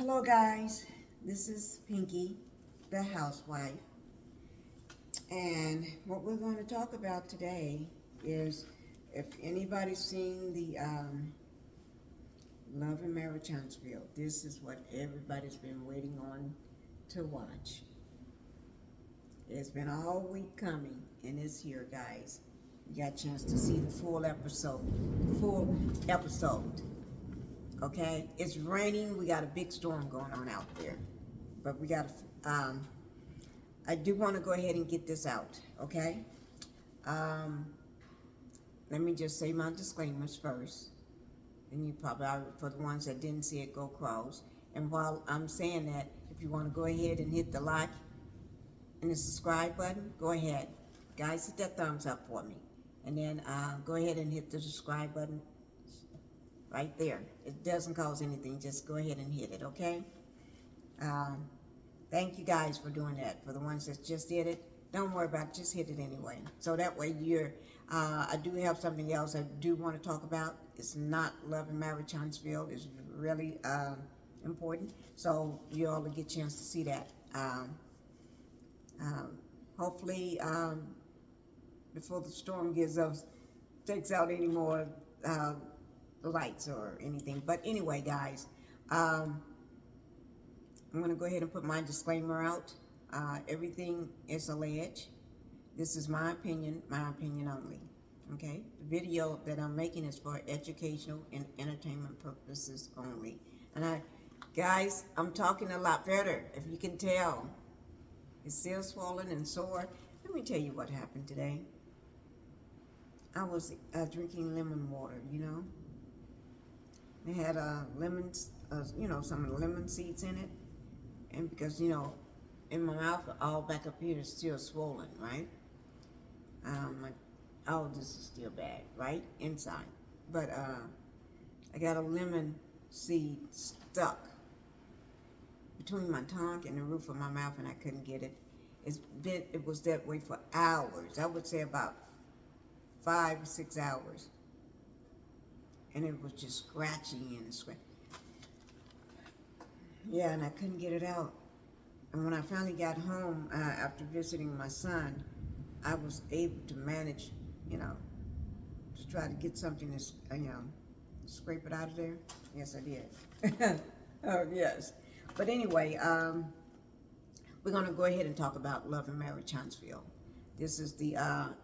Hello guys, this is Pinkie the Housewife, and what we're going to talk about today is if anybody's seen the Love and Marriage Huntsville. This is what everybody's been waiting on to watch. It's been all week coming, and it's here, guys. You got a chance to see the full episode. Okay, it's raining. We got a big storm going on out there, but we got. I do want to go ahead and get this out. Okay. Um, Let me just say my disclaimers first, and you probably for the ones that didn't see it, go across. And while I'm saying that, if you want to go ahead and hit the like and the subscribe button, go ahead, guys. Hit that thumbs up for me, and then go ahead and hit the subscribe button. Right there. It doesn't cause anything. Just go ahead and hit it, okay? Thank you guys for doing that. For the ones that just did it, don't worry about it. Just hit it anyway. So that way I do have something else I do want to talk about. It's not Love and Marriage Huntsville. It's really important. So you all will get a chance to see that. Hopefully, before the storm takes out any more lights or anything. But anyway, guys, I'm going to go ahead and put my disclaimer out. Everything is alleged. This is my opinion only. Okay? The video that I'm making is for educational and entertainment purposes only. And guys, I'm talking a lot better, if you can tell. It's still swollen and sore. Let me tell you what happened today. I was drinking lemon water, you know. They had lemons, some of the lemon seeds in it. And because, in my mouth, all back up here is still swollen, right? This is still bad, right? Inside. But I got a lemon seed stuck between my tongue and the roof of my mouth, and I couldn't get it. It was that way for hours. I would say about 5 or 6 hours. And it was just scratching and scratching. Yeah, and I couldn't get it out. And when I finally got home, after visiting my son, I was able to manage, to try to get something to, scrape it out of there. Yes, I did. Oh, yes. But anyway, we're going to go ahead and talk about Love and Marriage Huntsville. This is the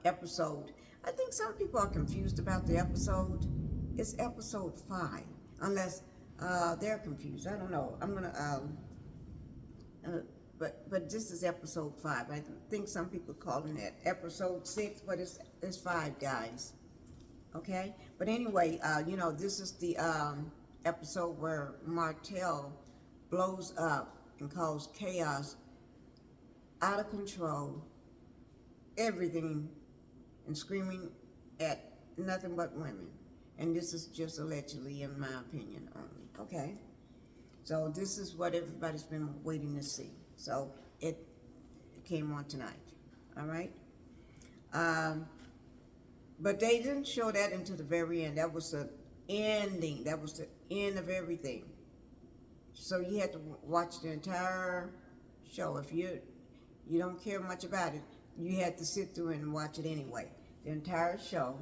episode. I think some people are confused about the episode. It's episode 5, unless they're confused. I don't know. I'm gonna but this is episode 5. I think some people calling it episode 6, but it's 5, guys. Okay. But anyway, this is the episode where Martell blows up and causes chaos, out of control, everything, and screaming at nothing but women. And this is just allegedly, in my opinion, only, okay? So this is what everybody's been waiting to see. So it came on tonight, all right? But they didn't show that until the very end. That was the ending. That was the end of everything. So you had to watch the entire show. If you don't care much about it, you had to sit through and watch it anyway. The entire show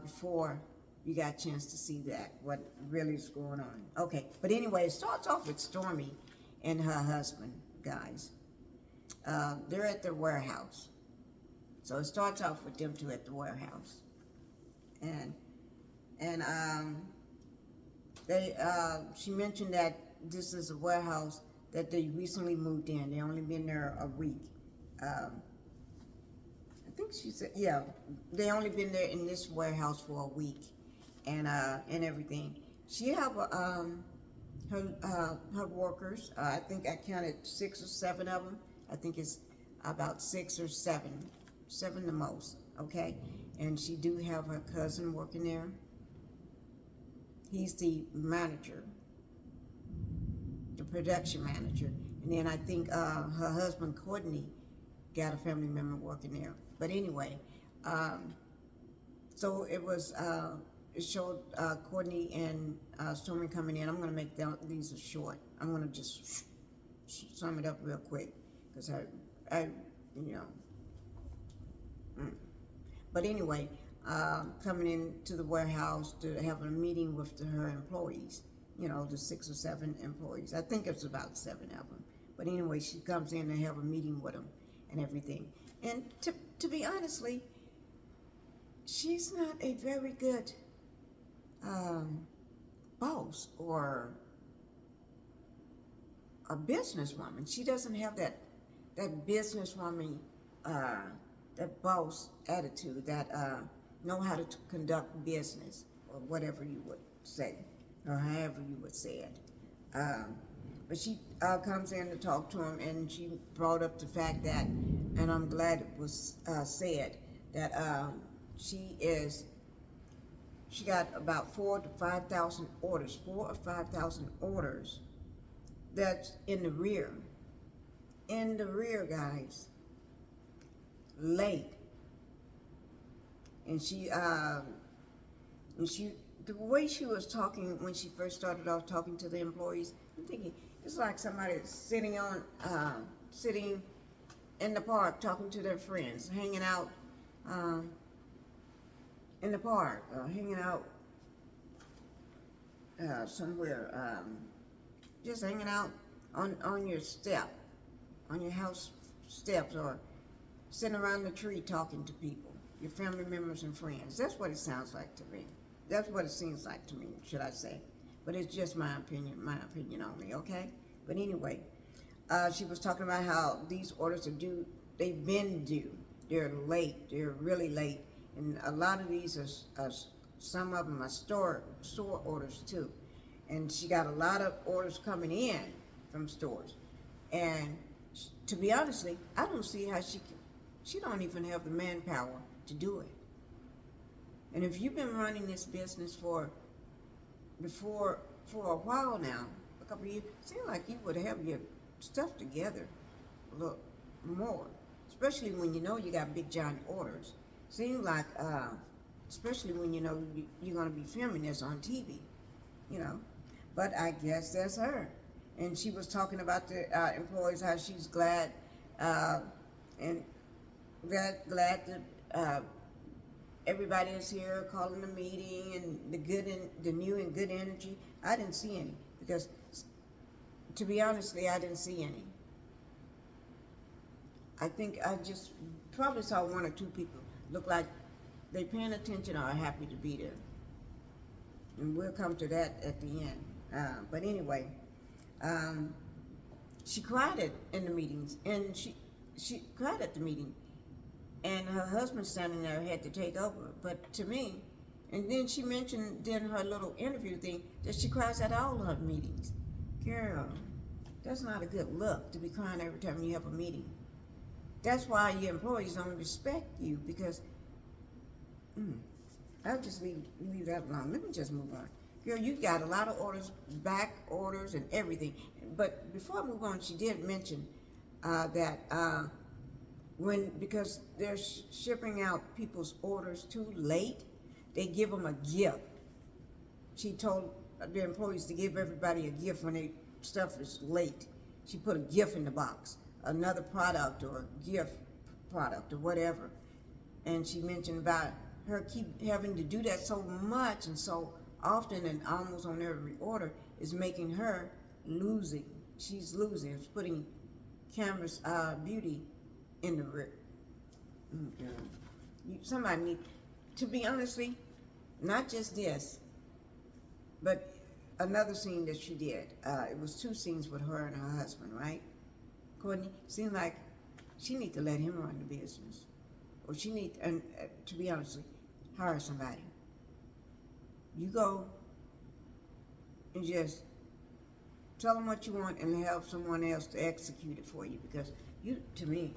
before you got a chance to see what really is going on. Okay, but anyway, it starts off with Stormy and her husband, guys. They're at the warehouse. So it starts off with them two at the warehouse. And she mentioned that this is a warehouse that they recently moved in. They only been there a week. I think she said, yeah, they only been there in this warehouse for a week. And everything. She have her workers. I think I counted 6 or 7 of them. I think it's about 6 or 7 the most. Okay, and she do have her cousin working there. He's the manager, the production manager, and then I think her husband Courtney got a family member working there. But anyway, so it was. It showed Courtney and Stormy coming in. I'm going to make these short, I'm gonna just sum it up real quick because I, you know. But anyway, coming into the warehouse to have a meeting with her employees, the 6 or 7 employees. I think it's about 7 of them. But anyway, she comes in and have a meeting with them and everything. And to be honestly, she's not a very good boss or a businesswoman. She doesn't have that businesswoman, that boss attitude, that know how to conduct business, or whatever you would say, or however you would say it. But she comes in to talk to him, and she brought up the fact that, and I'm glad it was said, that she got about 4,000 to 5,000 orders, 4,000 or 5,000 orders that's in the rear, guys, late. And the way she was talking when she first started off talking to the employees, I'm thinking it's like somebody sitting in the park talking to their friends, hanging out in the park, hanging out somewhere, just hanging out on your step, on your house steps, or sitting around the tree talking to people, your family members and friends. That's what it sounds like to me. That's what it seems like to me, should I say. But it's just my opinion only, okay? But anyway, she was talking about how these orders are due. They've been due. They're late. They're really late. And a lot of these are some of them are store orders too. And she got a lot of orders coming in from stores. And to be honestly, I don't see how she don't even have the manpower to do it. And if you've been running this business for a while now, a couple of years, it seems like you would have your stuff together a little more, especially when you know you got big giant orders. Seems like, especially when you know you're going to be filming this on TV, But I guess that's her. And she was talking about the employees, how she's glad and glad that everybody is here calling the meeting, and the new and good energy. I didn't see any, because to be honestly, I didn't see any. I think I just probably saw 1 or 2 people look like they paying attention or are happy to be there. And we'll come to that at the end. But anyway, she cried in the meetings, and she cried at the meeting, and her husband standing there had to take over. But to me, and then she mentioned in her little interview thing that she cries at all her meetings. Girl, that's not a good look, to be crying every time you have a meeting. That's why your employees don't respect you, because I'll just leave that alone. Let me just move on. Girl, you got a lot of orders, back orders and everything. But before I move on, she did mention that because they're shipping out people's orders too late, they give them a gift. She told the employees to give everybody a gift when their stuff is late. She put a gift in the box, another product or a gift product or whatever. And she mentioned about her keep having to do that so much and so often and almost on every order is making her losing. She's losing. It's putting Cameron's beauty in the rear. Somebody need, to be honestly, not just this, but another scene that she did. It was 2 scenes with her and her husband, right? Courtney, seemed like she need to let him run the business, or she need, and to be honest, hire somebody. You go and just tell them what you want and have someone else to execute it for you, because to me,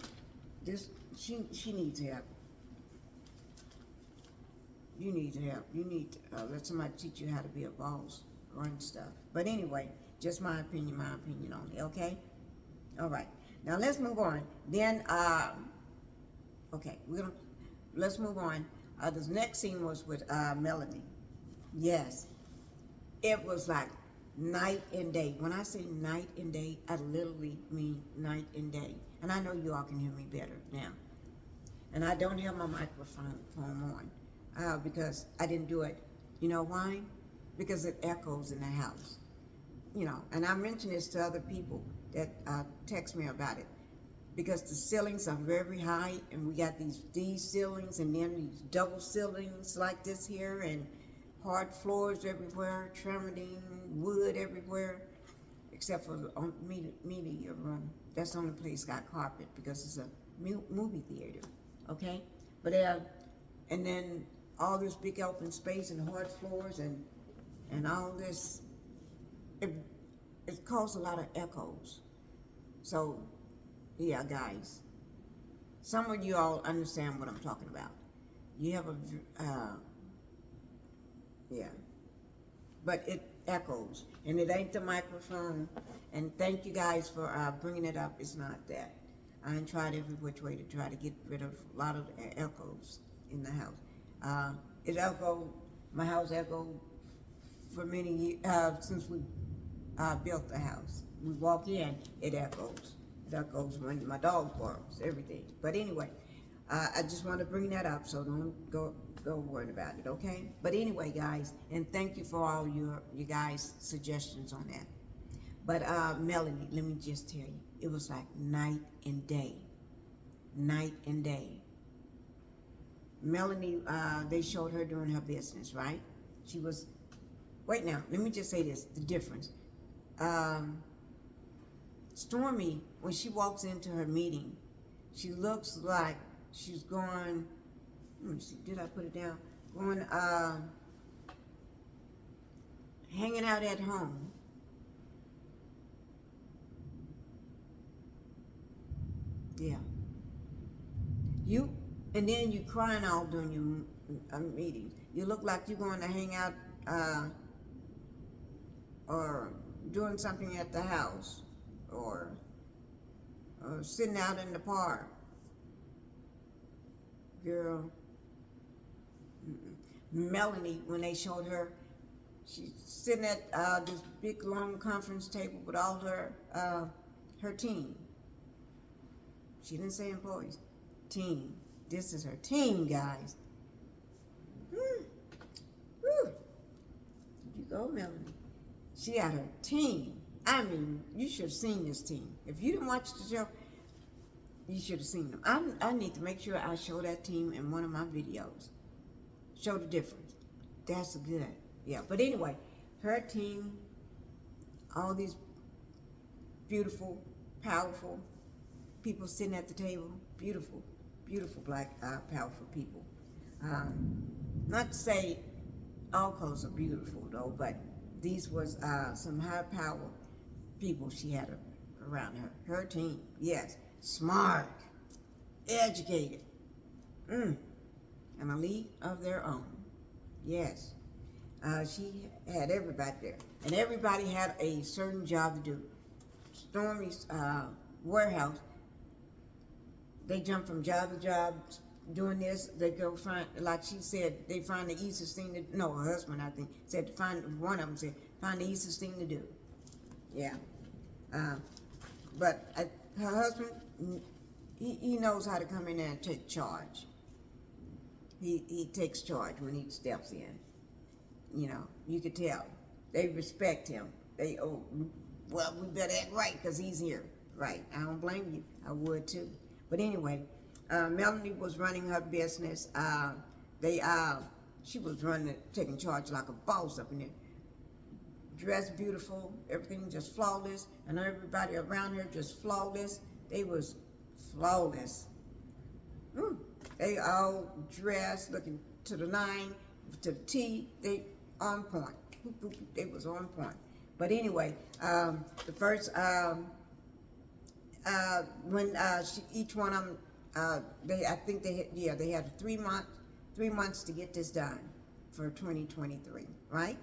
she needs help. You need help. You need to let somebody teach you how to be a boss, run stuff. But anyway, just my opinion only, okay? All right. Now let's move on. Then, okay, let's move on. This next scene was with Melanie. Yes. It was like night and day. When I say night and day, I literally mean night and day. And I know you all can hear me better now. And I don't have my microphone on because I didn't do it. You know why? Because it echoes in the house. You know, and I mentioned this to other people that text me about it. Because the ceilings are very high, and we got these ceilings, and then these double ceilings like this here, and hard floors everywhere, travertine wood everywhere, except for the media room. That's the only place got carpet because it's a movie theater, okay? But and then all this big open space and hard floors and all this, it caused a lot of echoes. So, yeah, guys, some of you all understand what I'm talking about. You have yeah, but it echoes, and it ain't the microphone. And thank you guys for bringing it up. It's not that. I tried every which way to try to get rid of a lot of the echoes in the house. It echoed, my house echoed for many years, since we built the house. We walk in, it echoes. It echoes when my dog barks, everything. But anyway, I just want to bring that up, so don't go worried about it, okay? But anyway, guys, and thank you for all you guys' suggestions on that. But Melanie, let me just tell you, it was like night and day. Night and day. Melanie, they showed her doing her business, right? She was, wait now, let me just say this, the difference. Stormy, when she walks into her meeting, she looks like she's going, let me see, did I put it down? Going, hanging out at home. Yeah. And then you crying all during your meetings. You look like you're going to hang out or doing something at the house or sitting out in the park. Girl, Melanie, when they showed her, she's sitting at this big long conference table with all her team. She didn't say employees. Team. This is her team, guys. Woo. There you go, Melanie. She had her team. I mean, you should have seen this team. If you didn't watch the show, you should have seen them. I need to make sure I show that team in one of my videos. Show the difference. That's good. Yeah, but anyway, her team, all these beautiful, powerful people sitting at the table, beautiful, beautiful black, powerful people. Not to say all colors are beautiful though, but these was some high power people she had around her. Her team, yes, smart, educated, and a league of their own. Yes, she had everybody there, and everybody had a certain job to do. Stormy's warehouse, they jump from job to job doing this. They go find, like she said, they find the easiest thing to, no, her husband, I think, said to find, one of them said, find the easiest thing to do. Yeah. But her husband, he knows how to come in there and take charge. He takes charge when he steps in. You know, you could tell. They respect him. They, oh, well, we better act right because he's here. Right. I don't blame you. I would too. But anyway, Melanie was running her business. She was running, taking charge like a boss up in there. Dressed beautiful, everything just flawless, and everybody around her just flawless. They was flawless. They all dressed, looking to the line, to the T. They on point. They was on point. But anyway, the first when each one of them, they had 3 months to get this done for 2023, right?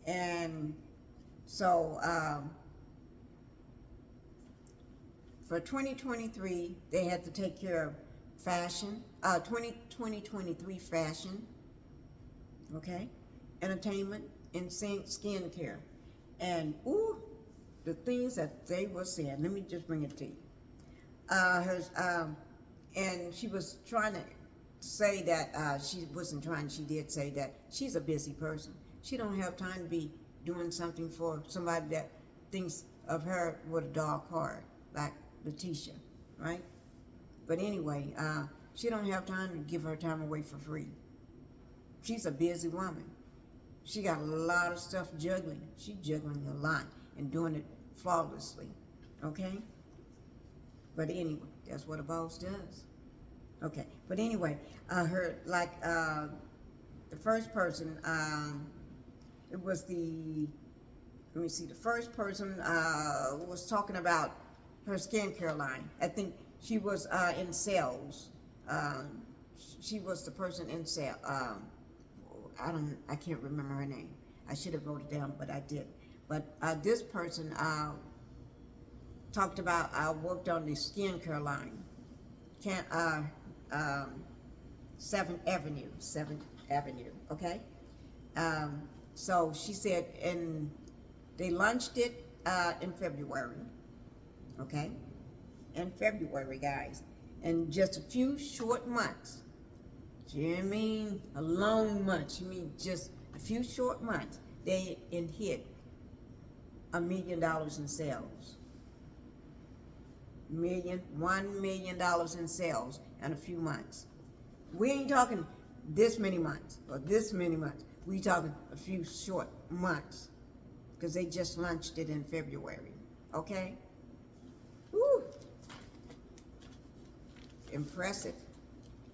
And so for 2023, they had to take care of fashion, 2023 fashion, okay, entertainment, and skincare. And ooh, the things that they were saying. Let me just bring it to you. Her, and she was trying to say that she wasn't trying. She did say that she's a busy person. She don't have time to be doing something for somebody that thinks of her with a dark heart, like Letitia, right? But anyway, she don't have time to give her time away for free. She's a busy woman. She got a lot of stuff juggling. She's juggling a lot and doing it flawlessly. Okay? But anyway, that's what a boss does. Okay. But anyway, the first person, it was let me see, the first person was talking about her skincare line. I think she was in sales. She was the person in sales. I can't remember her name. I should have wrote it down, but I didn't. But this person talked about, worked on the skincare line. 7th Avenue, okay? So she said, and they launched it in February, okay? In February, guys. In just a few short months. You mean a long month? You mean just a few short months? They hit $1 million in sales. $1 million in sales in a few months. We ain't talking this many months or this many months. We talking a few short months because they just launched it in February. Okay? Woo! Impressive.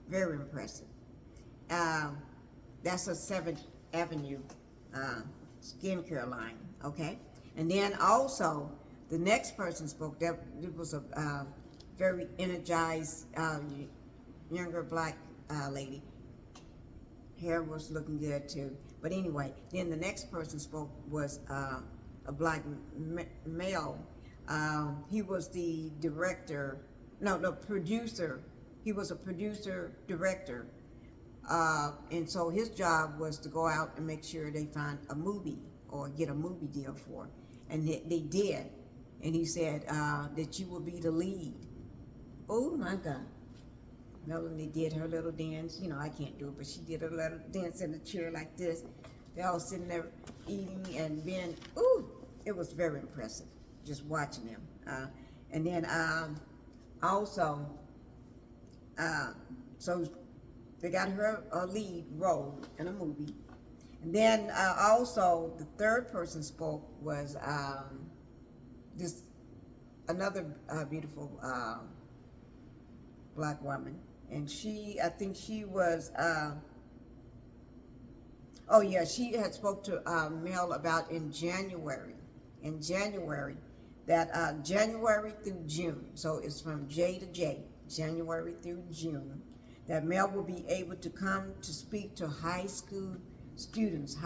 Very impressive. That's a 7th Avenue skincare line. Okay? And then also, the next person spoke. It was a very energized younger black lady. Hair was looking good too. But anyway, then the next person spoke was a black male. He was the producer. He was a producer director. And so his job was to go out and make sure they find a movie or get a movie deal for. And they did. And he said that you will be the lead. Oh my God. Melanie did her little dance. You know, I can't do it, but she did her little dance in the chair like this. They all sitting there eating and being, ooh, it was very impressive just watching them. And then also, so they got her a lead role in a movie. And then also the third person spoke was another beautiful black woman. And I think she was, she had spoke to Mel about in January, that January through June, so it's from J to J, January through June, that Mel will be able to come to speak to high school students.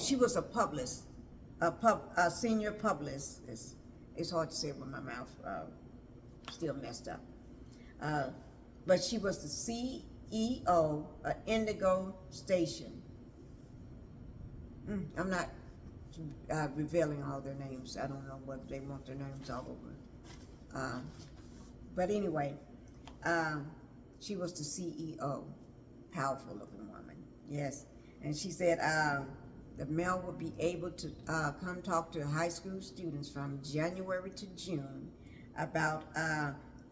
She was a publicist, a senior publicist. It's hard to say with my mouth still messed up. But she was the CEO of Indigo Station. I'm not revealing all their names. I don't know whether they want their names all over. But anyway, she was the CEO. Powerful looking woman, yes. And she said that Mel will be able to come talk to high school students from January to June about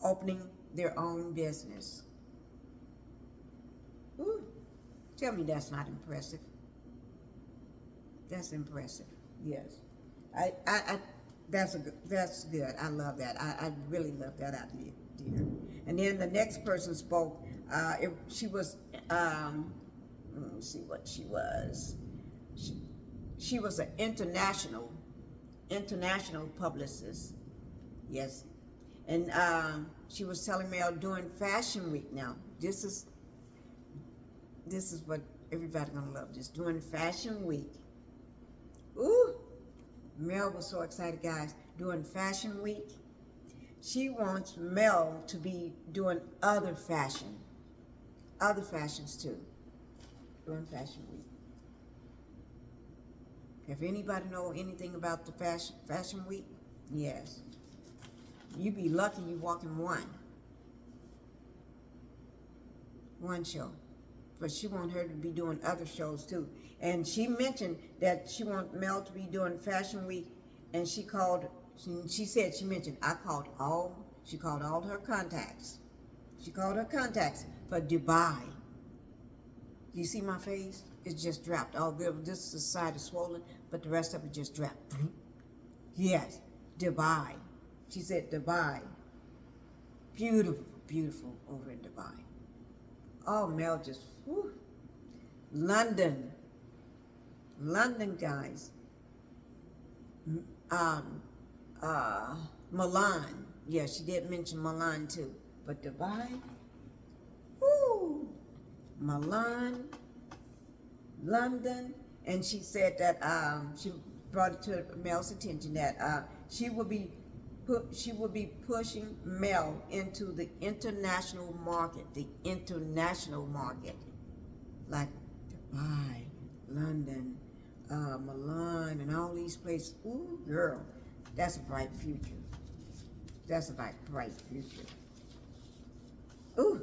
opening their own business. Ooh, tell me that's not impressive. That's impressive. Yes, that's good. I love that. I really love that idea, dear. And then the next person spoke. She was. Let me see what she was. She was an international publicist. Yes, and she was telling me during Fashion Week. Now this is what everybody gonna love. This during Fashion Week. Ooh, Mel was so excited, guys. During Fashion Week, she wants Mel to be doing other fashions too, during Fashion Week. If anybody know anything about the fashion week, yes, you be lucky you walk in one show. But she want her to be doing other shows too. And she mentioned that she want Mel to be doing Fashion Week, and she said she mentioned she called all her contacts. She called her contacts for Dubai. You see my face? It just dropped. All good. This side is swollen, but the rest of it just dropped. Yes, Dubai. She said Dubai. Beautiful, beautiful over in Dubai. Oh, Mel just, whew. London, guys. Milan. Yeah, she did mention Milan too. But Dubai, whoo, Milan, London, and she said that she brought it to Mel's attention that she will be pushing Mel into the international market, like Dubai, London, Milan, and all these places. Ooh, girl, that's a bright future. That's a bright future. Ooh,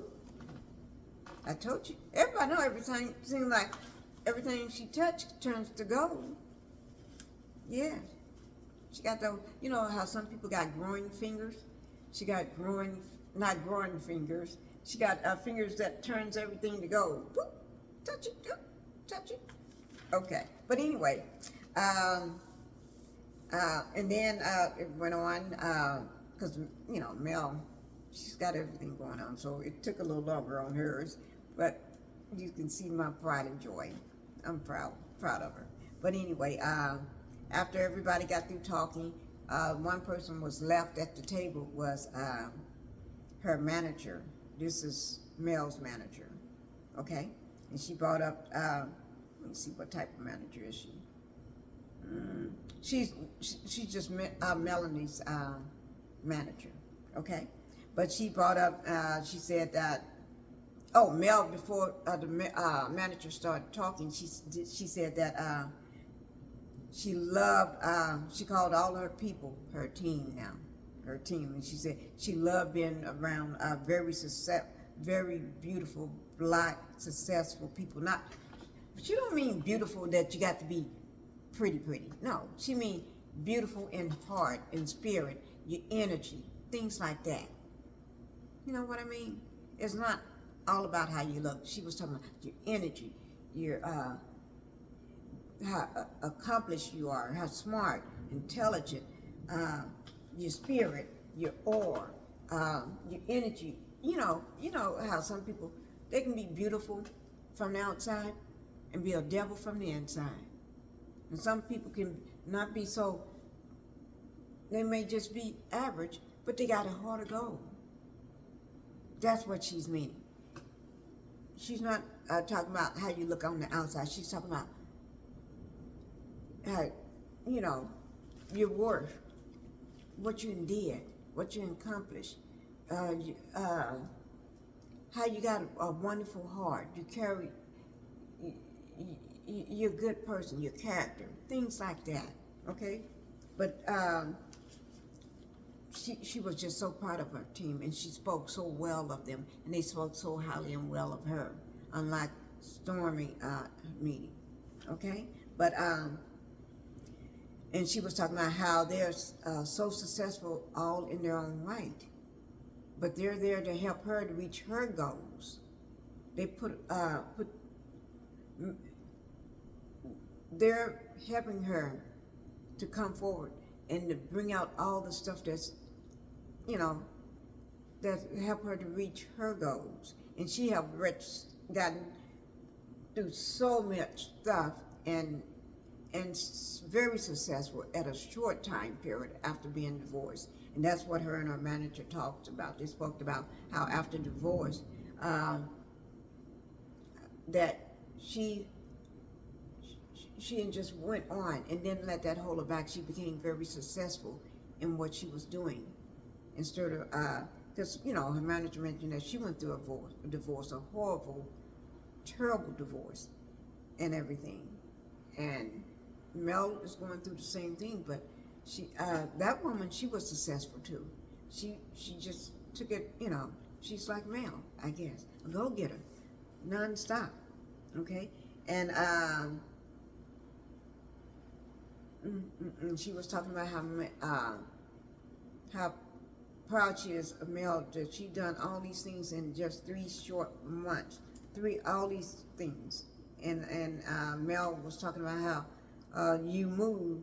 I told you. Everybody know everything. Seems like everything she touched turns to gold. Yeah. She got those, you know how some people got growing fingers? She got not growing fingers. She got fingers that turns everything to gold. Boop, touch it, boop, touch it. Okay, but anyway, and then it went on, because, you know, Mel, she's got everything going on, so it took a little longer on hers, but you can see my pride and joy. I'm proud of her. But anyway, after everybody got through talking, one person was left at the table was her manager. This is Mel's manager, okay? And she brought up, let me see, what type of manager is she? She's just Melanie's manager, okay? But she brought up, she said that, Mel, before the manager started talking, she said that she loved, she called all her people her team now, and she said she loved being around very beautiful, black, successful people. But you don't mean beautiful that you got to be pretty. No, she mean beautiful in heart, in spirit, your energy, things like that. You know what I mean? It's not all about how you look. She was talking about your energy, your how accomplished you are, how smart, intelligent, your spirit, your aura, your energy. You know how some people, they can be beautiful from the outside and be a devil from the inside. And some people can not be so, they may just be average, but they got a heart of gold. That's what she's meaning. She's not talking about how you look on the outside. She's talking about your worth, what you did, what you accomplished, how you got a wonderful heart, you carry, you're a good person, your character, things like that, okay? But she was just so proud of her team, and she spoke so well of them, and they spoke so highly and well of her, unlike Stormy meeting, okay? But and she was talking about how they're so successful all in their own right, but they're there to help her to reach her goals. They they're helping her to come forward and to bring out all the stuff that's, that help her to reach her goals. And she have gotten through so much stuff and very successful at a short time period after being divorced. And that's what her and her manager talked about. They spoke about how after divorce, that she just went on and didn't let that hold her back. She became very successful in what she was doing. Instead of, because, her manager mentioned that she went through a divorce, a horrible, terrible divorce and everything. And Mel is going through the same thing, but that woman, she was successful too. She just took it, she's like Mel, I guess, a go-getter, non-stop, okay? And she was talking about how proud she is of Mel, that she done all these things in just 3 short months, all these things. And Mel was talking about how you move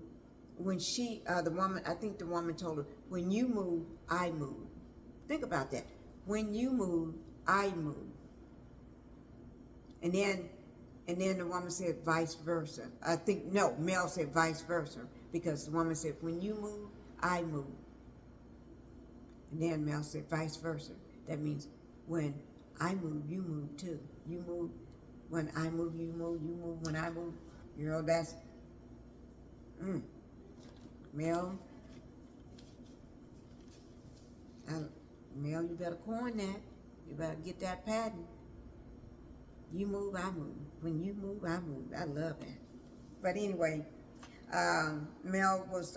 when the woman, I think the woman told her, when you move, I move. Think about that. When you move, I move. And then the woman said vice versa. I think, no, Mel said vice versa, because the woman said, when you move, I move. And then Mel said vice versa. That means when I move, you move too. You move when I move, you move when I move. That's, Mel, Mel, you better coin that. You better get that patent. You move, I move. When you move, I move. I love that. But anyway, Mel was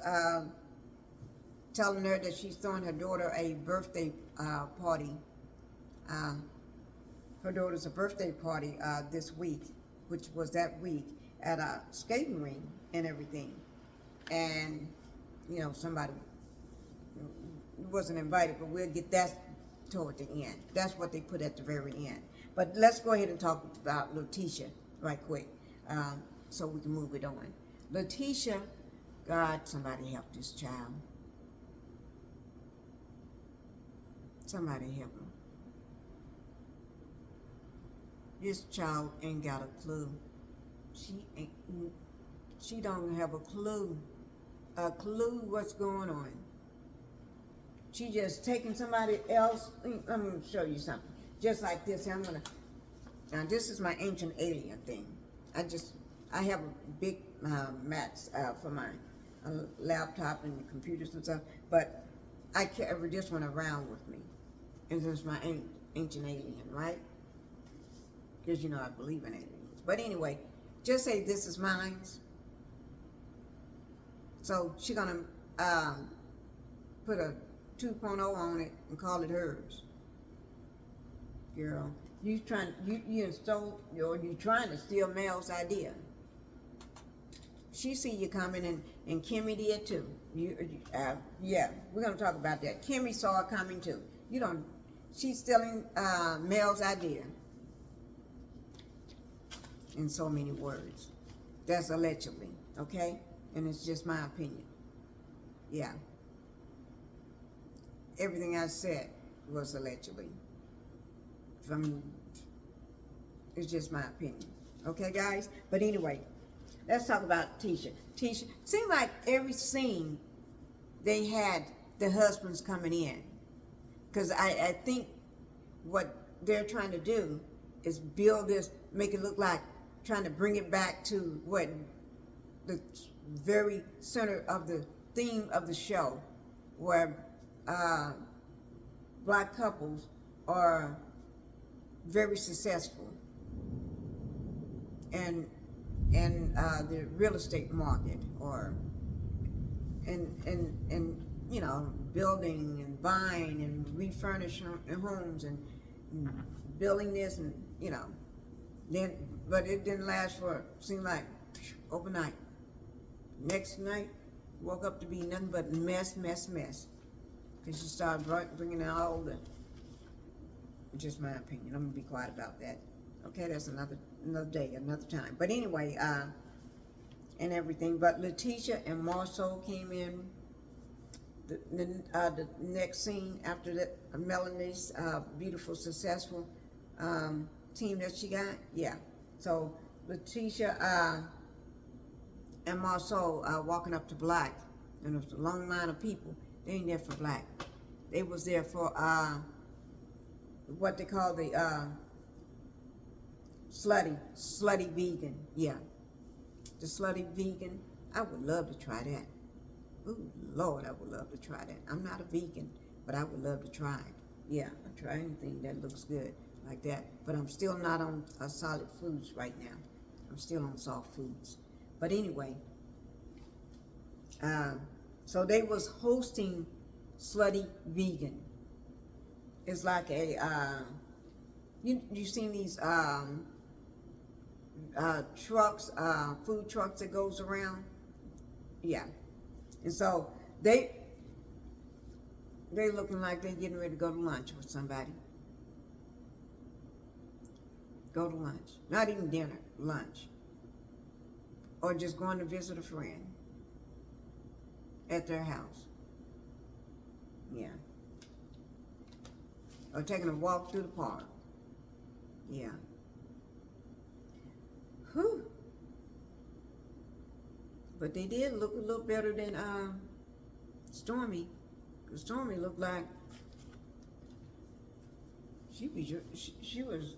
telling her that she's throwing her daughter a birthday party. Her daughter's a birthday party this week, which was that week, at a skating ring and everything. And, somebody wasn't invited, but we'll get that toward the end. That's what they put at the very end. But let's go ahead and talk about Letitia right quick, so we can move it on. Letitia, God, somebody help this child. Somebody help her. This child ain't got a clue. She don't have a clue what's going on. She just taking somebody else. I'm gonna show you something. Just like this, now this is my ancient alien thing. I have a big mats for my laptop and computers and stuff, but I carry this one around with me. And this is my ancient alien, right? Because I believe in aliens. But anyway, just say this is mine. So she's gonna put a 2.0 on it and call it hers. Girl, you trying to steal Mel's idea. She see you coming, and Kimmy did too. Yeah, we're gonna talk about that. Kimmy saw it coming too. She's stealing Mel's idea. In so many words. That's allegedly, okay? And it's just my opinion. Yeah. Everything I said was allegedly. It's just my opinion. Okay, guys? But anyway, let's talk about Tisha. Tisha, seemed like every scene they had the husbands coming in. Because I think what they're trying to do is build this, make it look like trying to bring it back to what the very center of the theme of the show, where black couples are very successful in the real estate market, or in building and buying and refurnishing homes and building this, and but it didn't last seemed like overnight. Next night, woke up to be nothing but mess. Because she started bringing in all the, just my opinion. I'm gonna be quiet about that. Okay, that's another day, another time. But anyway, and everything. But Letitia and Marcel came in. The next scene after that, Melanie's beautiful, successful team that she got. Yeah. So Letitia and Marcel walking up to Black, and there's a long line of people. They ain't there for Black. They was there for what they call the slutty vegan. Yeah, the slutty vegan. I would love to try that. Ooh, Lord, I would love to try that. I'm not a vegan, but I would love to try it. Yeah, I'll try anything that looks good like that. But I'm still not on solid foods right now. I'm still on soft foods. But anyway, Um, so they was hosting Slutty Vegan. It's like a you seen these trucks, food trucks that goes around, yeah. And so they looking like they getting ready to go to lunch with somebody. Go to lunch, not even dinner, lunch, or just going to visit a friend at their house, yeah, or taking a walk through the park, yeah. Whew. But they did look a little better than Stormy. Cause Stormy looked like she was.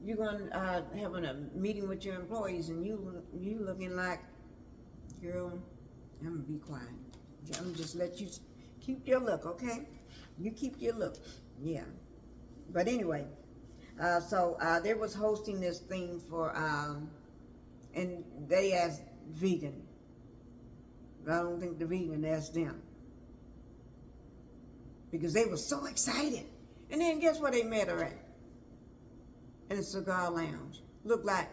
You going having a meeting with your employees, and you looking like, girl, I'm gonna be quiet. I'm gonna just let you keep your look, okay? You keep your look, yeah. But anyway, so they was hosting this thing for, and they asked vegan. I don't think the vegan asked them because they were so excited. And then guess where they met her at? In a cigar lounge. Looked like,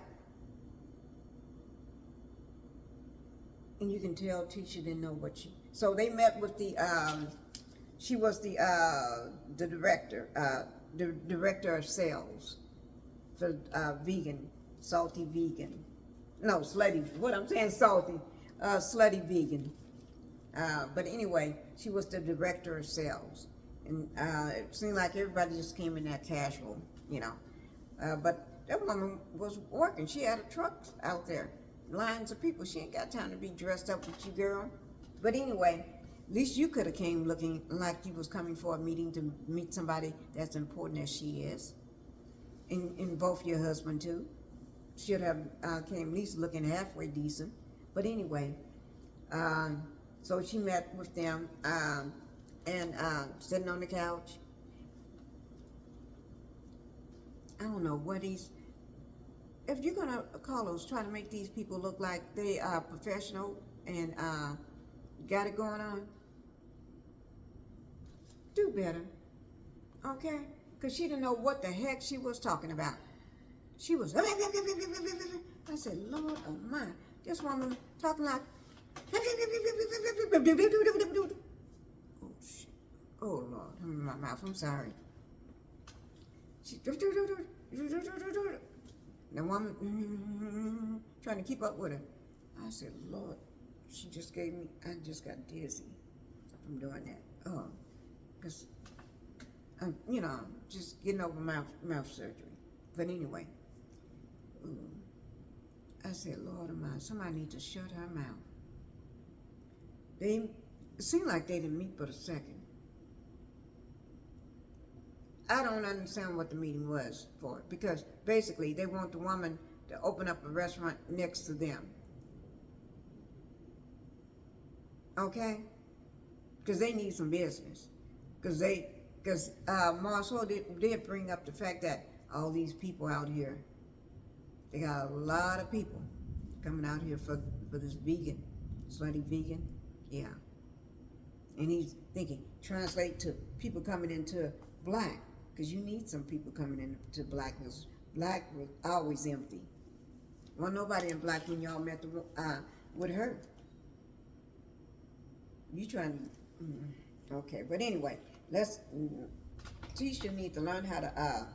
and you can tell Tisha didn't know what she. So they met with the. She was the director of sales for vegan, salty vegan. No, slutty. What I'm saying, salty, slutty vegan. But anyway, she was the director of sales, and it seemed like everybody just came in that casual, you know. But that woman was working. She had a truck out there, lines of people. She ain't got time to be dressed up with you, girl. But anyway, at least you could have came looking like you was coming for a meeting to meet somebody that's important as she is, and both your husband too. Should have came at least looking halfway decent. But anyway, so she met with them and sitting on the couch. I don't know what he's. If you're gonna, Carlos, try to make these people look like they are professional and got it going on, do better, okay? Because she didn't know what the heck she was talking about. She was. I said, Lord oh my, this woman talking like. Oh shit! Oh Lord, I'm in my mouth. I'm sorry. She, the woman trying to keep up with her. I said, Lord, she just gave me, I just got dizzy from doing that. Oh, because I'm, just getting over mouth surgery. But anyway, I said, Lord of mine, somebody needs to shut her mouth. It seemed like they didn't meet but a second. I don't understand what the meeting was for, because basically they want the woman to open up a restaurant next to them. Okay? Because they need some business. Because Martell did bring up the fact that all these people out here, they got a lot of people coming out here for this vegan, slutty vegan, yeah. And he's thinking, translate to people coming into black. Because you need some people coming into blackness. Black was always empty. Well, nobody in black when y'all met with her. You trying to, okay. But anyway, Tisha need to learn how to,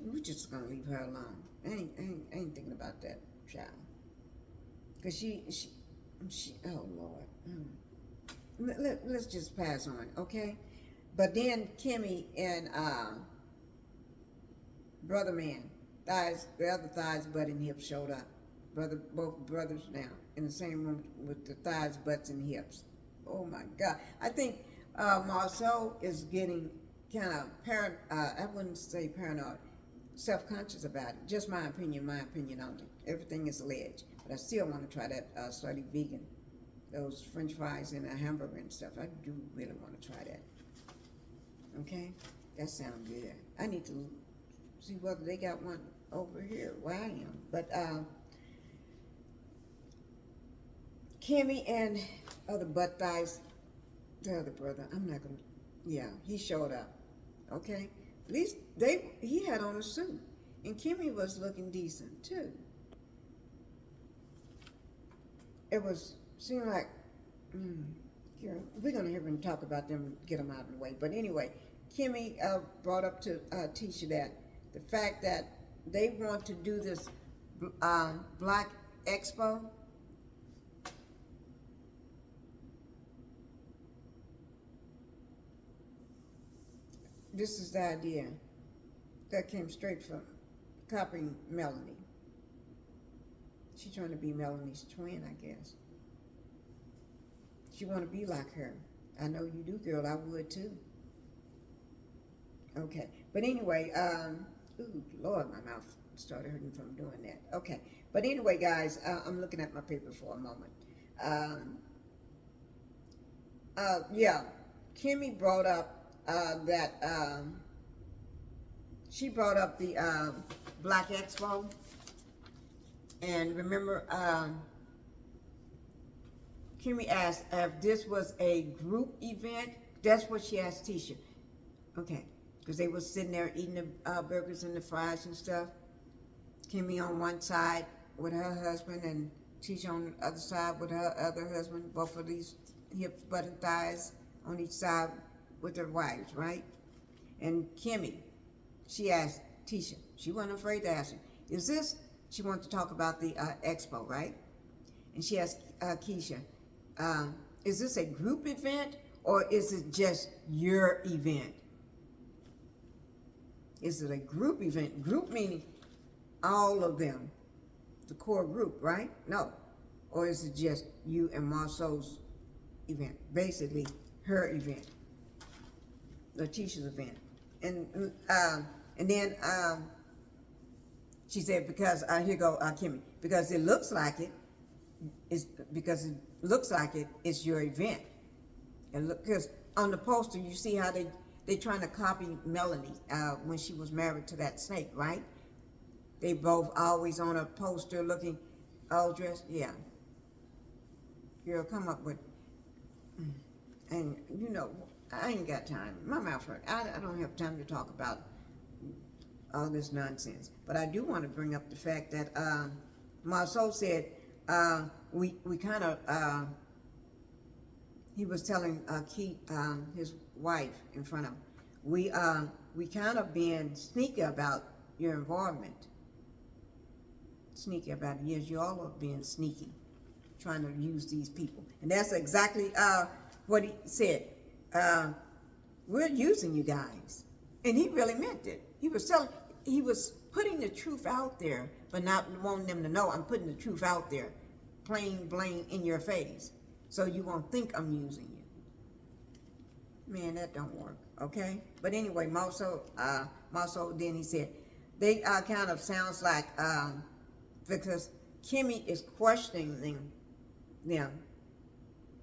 we're just going to leave her alone. I ain't thinking about that child. Because she, oh Lord. Let's just pass on, okay? But then Kimmy and Brother Man, the other thighs, butt, and hips showed up. Both brothers now in the same room with the thighs, butts, and hips. Oh my God! I think Martell is getting kind of I wouldn't say paranoid, self-conscious about it. Just my opinion only. Everything is alleged, but I still want to try that slutty vegan, those French fries and a hamburger and stuff. I do really want to try that. Okay, that sounds good. I need to see whether they got one over here where I am. But Kimmy and other butt thighs, the other brother, I'm not gonna, yeah, he showed up. Okay? At least he had on a suit. And Kimmy was looking decent too. It seemed like, yeah, we're gonna hear him talk about them, get them out of the way. But anyway, Kimmy brought up to Tisha that the fact that they want to do this Black Expo. This is the idea that came straight from copying Melanie. She's trying to be Melanie's twin, I guess. She want to be like her. I know you do, girl. I would too. Okay, but anyway, ooh, Lord, my mouth started hurting from doing that. Okay, but anyway, guys, I'm looking at my paper for a moment. Yeah, Kimmy brought up that she brought up the Black Expo, and remember, Kimmy asked if this was a group event. That's what she asked Tisha. Okay, because they were sitting there eating the burgers and the fries and stuff. Kimmy on one side with her husband, and Tisha on the other side with her other husband. Both of these hips, butt, and thighs on each side with their wives, right? And Kimmy, she asked Tisha. She wasn't afraid to ask her. Is this? She wanted to talk about the expo, right? And she asked Keisha, is this a group event or is it just your event? Is it a group event? Group meaning all of them, the core group, right? No. Or is it just you and Marceau's event? Basically, her event, Letitia's event. And then she said, because here go Kimmy, because it looks like it's your event. And look, because on the poster you see how they trying to copy Melanie when she was married to that snake, right? They both always on a poster looking all dressed. Yeah. Girl, come up with, and you know, I ain't got time. My mouth hurt. I don't have time to talk about all this nonsense. But I do want to bring up the fact that Marceau said we kind of, he was telling Keith, his wife in front of him, we kind of being sneaky about your involvement. Sneaky about it. Yes, you all are being sneaky, trying to use these people. And that's exactly what he said. We're using you guys. And he really meant it. He was putting the truth out there, but not wanting them to know I'm putting the truth out there, plain blank in your face, so you won't think I'm using you. Man, that don't work, okay? But anyway, Marceau, then he said, they kind of sounds like, because Kimmy is questioning them,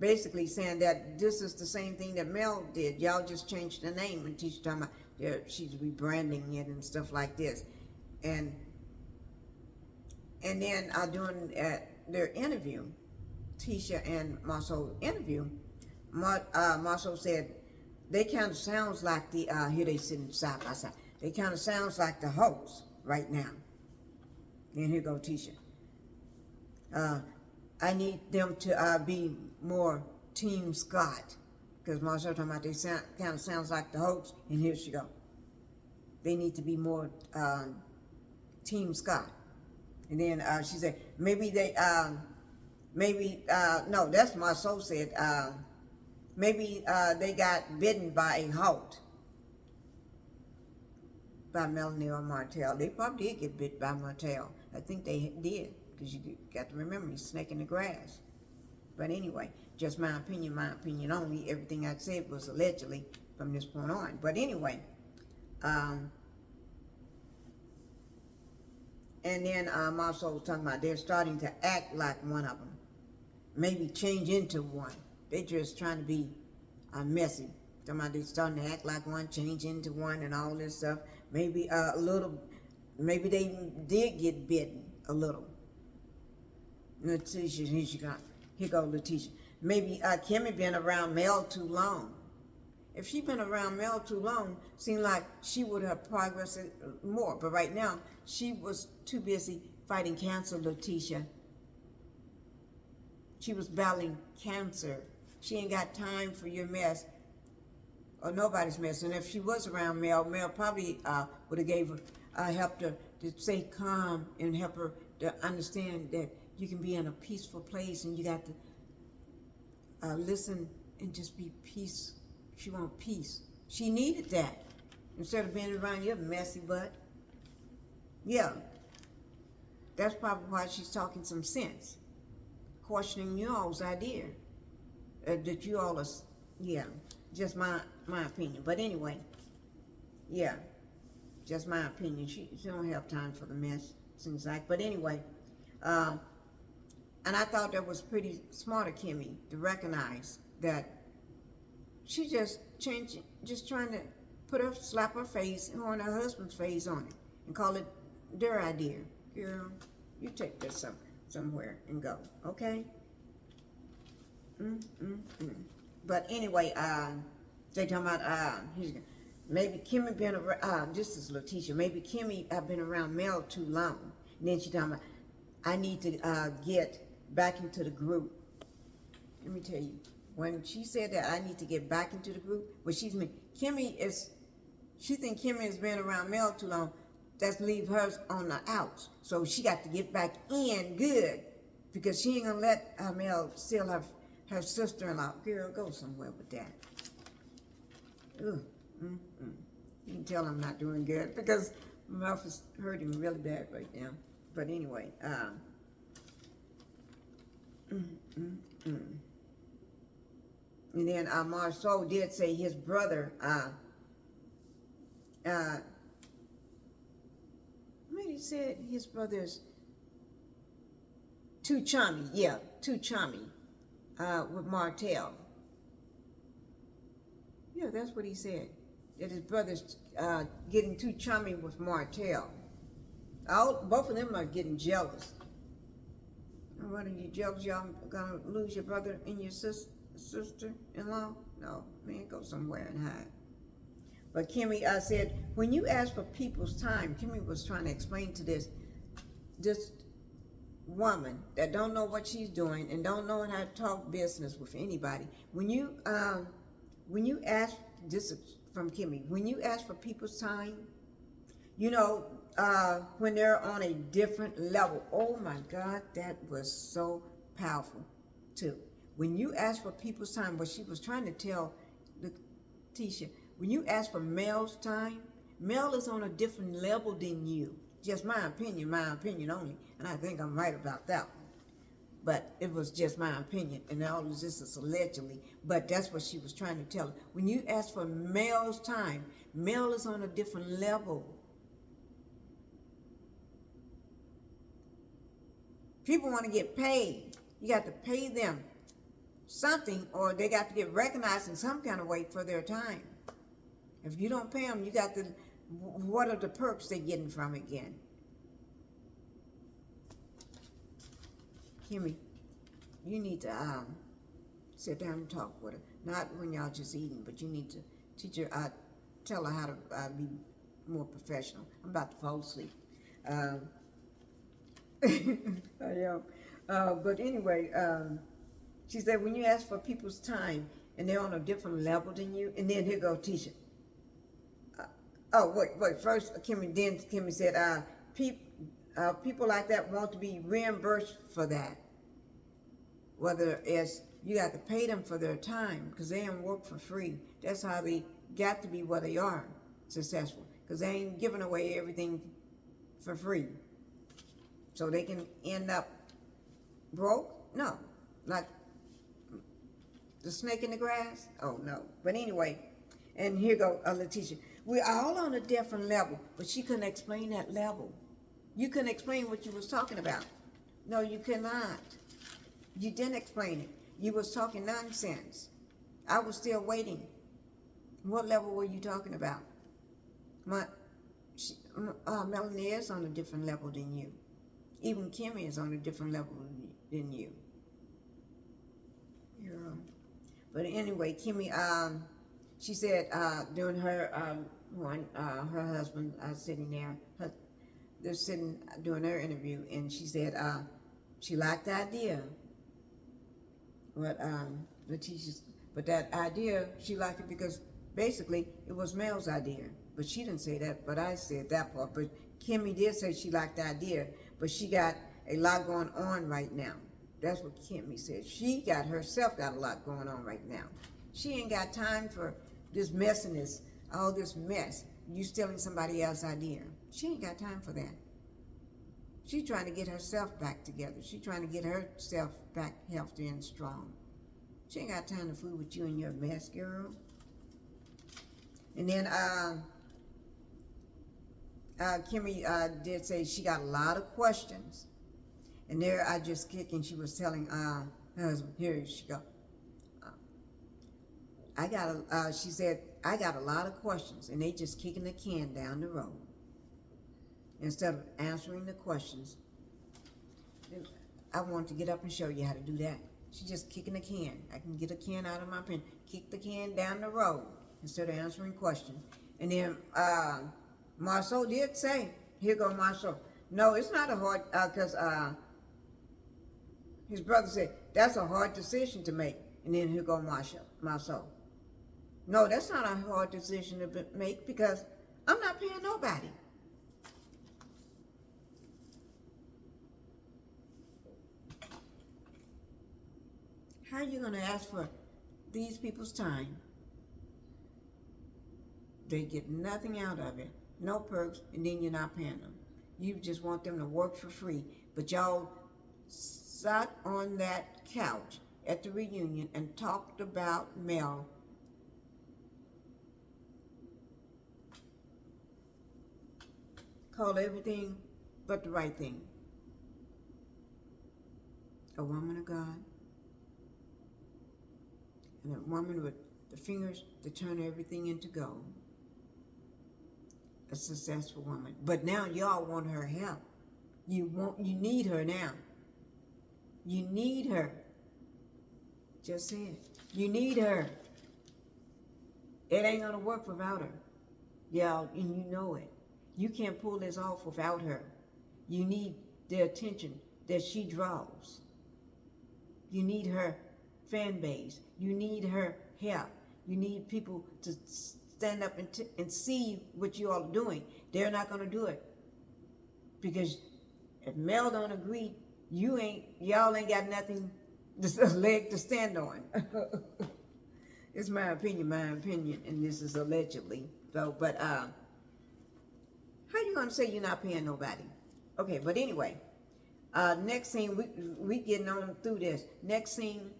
basically saying that this is the same thing that Mel did. Y'all just changed the name, and she's talking about she's rebranding it and stuff like this. And then during their interview, Tisha and Marceau interview, Marceau said they kind of sounds like the here they sitting side by side. They kind of sounds like the hosts right now. And here go Tisha. I need them to be more Team Scott, because Marceau talking about they kind of sounds like the hosts, and here she go. They need to be more Team Scott. And then she said maybe they no, that's Marceau said maybe they got bitten by a Holt, by Melanie or Martell. They probably did get bit by Martell. I think they did, because you got to remember he's snake in the grass. But anyway, just my opinion only. Everything I said was allegedly from this point on. But anyway, and then Marceau was talking about they're starting to act like one of them, maybe change into one. They're just trying to be messy. Talking about they're starting to act like one, change into one, and all this stuff. Maybe a little. Maybe they did get bitten a little. Here she got. Here go Letitia. Maybe Kimmy been around Mel too long. If she been around Mel too long, seemed like she would have progressed more. But right now, she was too busy fighting cancer, Letitia. She was battling cancer. She ain't got time for your mess or nobody's mess. And if she was around Mel, Mel probably would have gave her, helped her to stay calm and help her to understand that you can be in a peaceful place and you got to listen and just be peace. She want peace. She needed that instead of being around your messy butt. Yeah, that's probably why she's talking some sense, questioning you all's idea that you all are. Yeah, just my opinion. But anyway, yeah, just my opinion. She don't have time for the mess, seems like. But anyway, and I thought that was pretty smart of Kimmy to recognize that she just changing, just trying to slap her face on her husband's face on it and call it their idea. Girl, you take this somewhere and go, okay? But anyway, they talking about maybe Kimmy been around. This is Letitia. Maybe Kimmy been around Mel too long. And then she talking about, I need to get back into the group. Let me tell you, when she said that I need to get back into the group, what she's mean, she think Kimmy has been around Mel too long. That's leave hers on the outs. So she got to get back in good because she ain't gonna let Mel steal her sister-in-law. Girl, go somewhere with that. Ugh. You can tell I'm not doing good because my mouth is hurting really bad right now. But anyway, and then Marcel did say his brother, he said his brother's too chummy, too chummy with Martell. Yeah, that's what he said, that his brother's getting too chummy with Martell. Both of them are getting jealous. What are you jealous? Y'all gonna lose your brother and your sister-in-law? No, man, go somewhere and hide. But Kimmy said, when you ask for people's time, Kimmy was trying to explain to this woman that don't know what she's doing and don't know how to talk business with anybody. When you ask, this is from Kimmy, when you ask for people's time, you know, when they're on a different level. Oh my God, that was so powerful too. When you ask for people's time, what she was trying to tell Letitia, when you ask for Mel's time, Mel is on a different level than you. Just my opinion only. And I think I'm right about that one. But it was just my opinion, and all of this is allegedly. But that's what she was trying to tell her. When you ask for Mel's time, Mel is on a different level. People want to get paid. You got to pay them something, or they got to get recognized in some kind of way for their time. If you don't pay them, you got to, what are the perks they're getting from it again? Kimmy, you need to sit down and talk with her. Not when y'all just eating, but you need to teach her, tell her how to be more professional. I'm about to fall asleep. I am. But anyway, she said, when you ask for people's time and they're on a different level than you, and then here go Tisha. Wait, first Kimmy said, people like that want to be reimbursed for that. Whether it's, you got to pay them for their time because they don't work for free. That's how they got to be where they are successful, because they ain't giving away everything for free. So they can end up broke? No. Like the snake in the grass? Oh, no. But anyway, and here go Letitia. We're all on a different level, but she couldn't explain that level. You couldn't explain what you was talking about. No, you cannot. You didn't explain it. You was talking nonsense. I was still waiting. What level were you talking about? Melanie is on a different level than you. Even Kimmy is on a different level than you. Yeah. But anyway, Kimmy, she said during her her husband sitting there, they're sitting doing her interview, and she said she liked the idea, but the teachers, but that idea she liked it because basically it was Mel's idea. But she didn't say that, but I said that part. But Kimmy did say she liked the idea, but she got a lot going on right now. That's what Kimmy said. She got herself got a lot going on right now. She ain't got time for this messiness, all this mess. You stealing somebody else's idea. She ain't got time for that. She's trying to get herself back together. She's trying to get herself back healthy and strong. She ain't got time to fool with you and your mess, girl. And then Kimmy did say she got a lot of questions. And there I just kicked and she was telling her husband, here she go. She said, I got a lot of questions and they just kicking the can down the road. Instead of answering the questions, I wanted to get up and show you how to do that. She's just kicking the can. I can get a can out of my pen, kick the can down the road instead of answering questions. And then Marceau did say, here go Marceau. No, it's not a hard, because his brother said, that's a hard decision to make. And then here go Marceau. No, that's not a hard decision to make because I'm not paying nobody. How are you going to ask for these people's time? They get nothing out of it, no perks, and then you're not paying them. You just want them to work for free. But y'all sat on that couch at the reunion and talked about Mel. Called everything but the right thing. A woman of God. And a woman with the fingers to turn everything into gold. A successful woman. But now y'all want her help. You need her now. You need her. Just say it. You need her. It ain't gonna work without her. Y'all, and you know it. You can't pull this off without her. You need the attention that she draws. You need her fan base. You need her help. You need people to stand up and see what you all are doing. They're not going to do it. Because if Mel don't agree, y'all ain't got nothing, a leg to stand on. It's my opinion, and this is allegedly. So, but how you going to say you're not paying nobody? Okay, but anyway, next scene, we getting on through this. Next scene,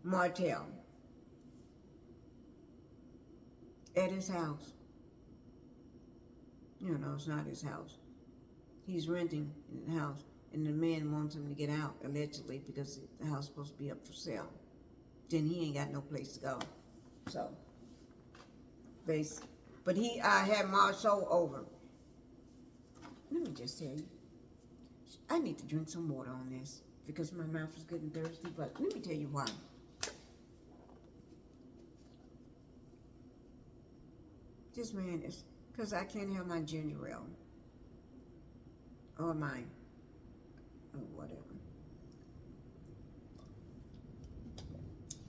Martell. At his house. You know, it's not his house. He's renting the house, and the man wants him to get out, allegedly, because the house is supposed to be up for sale. Then he ain't got no place to go. So, but he had Marceau over. Let me just tell you, I need to drink some water on this because my mouth is getting thirsty, but let me tell you why. This man is, because I can't have my ginger ale. Or mine. Or whatever.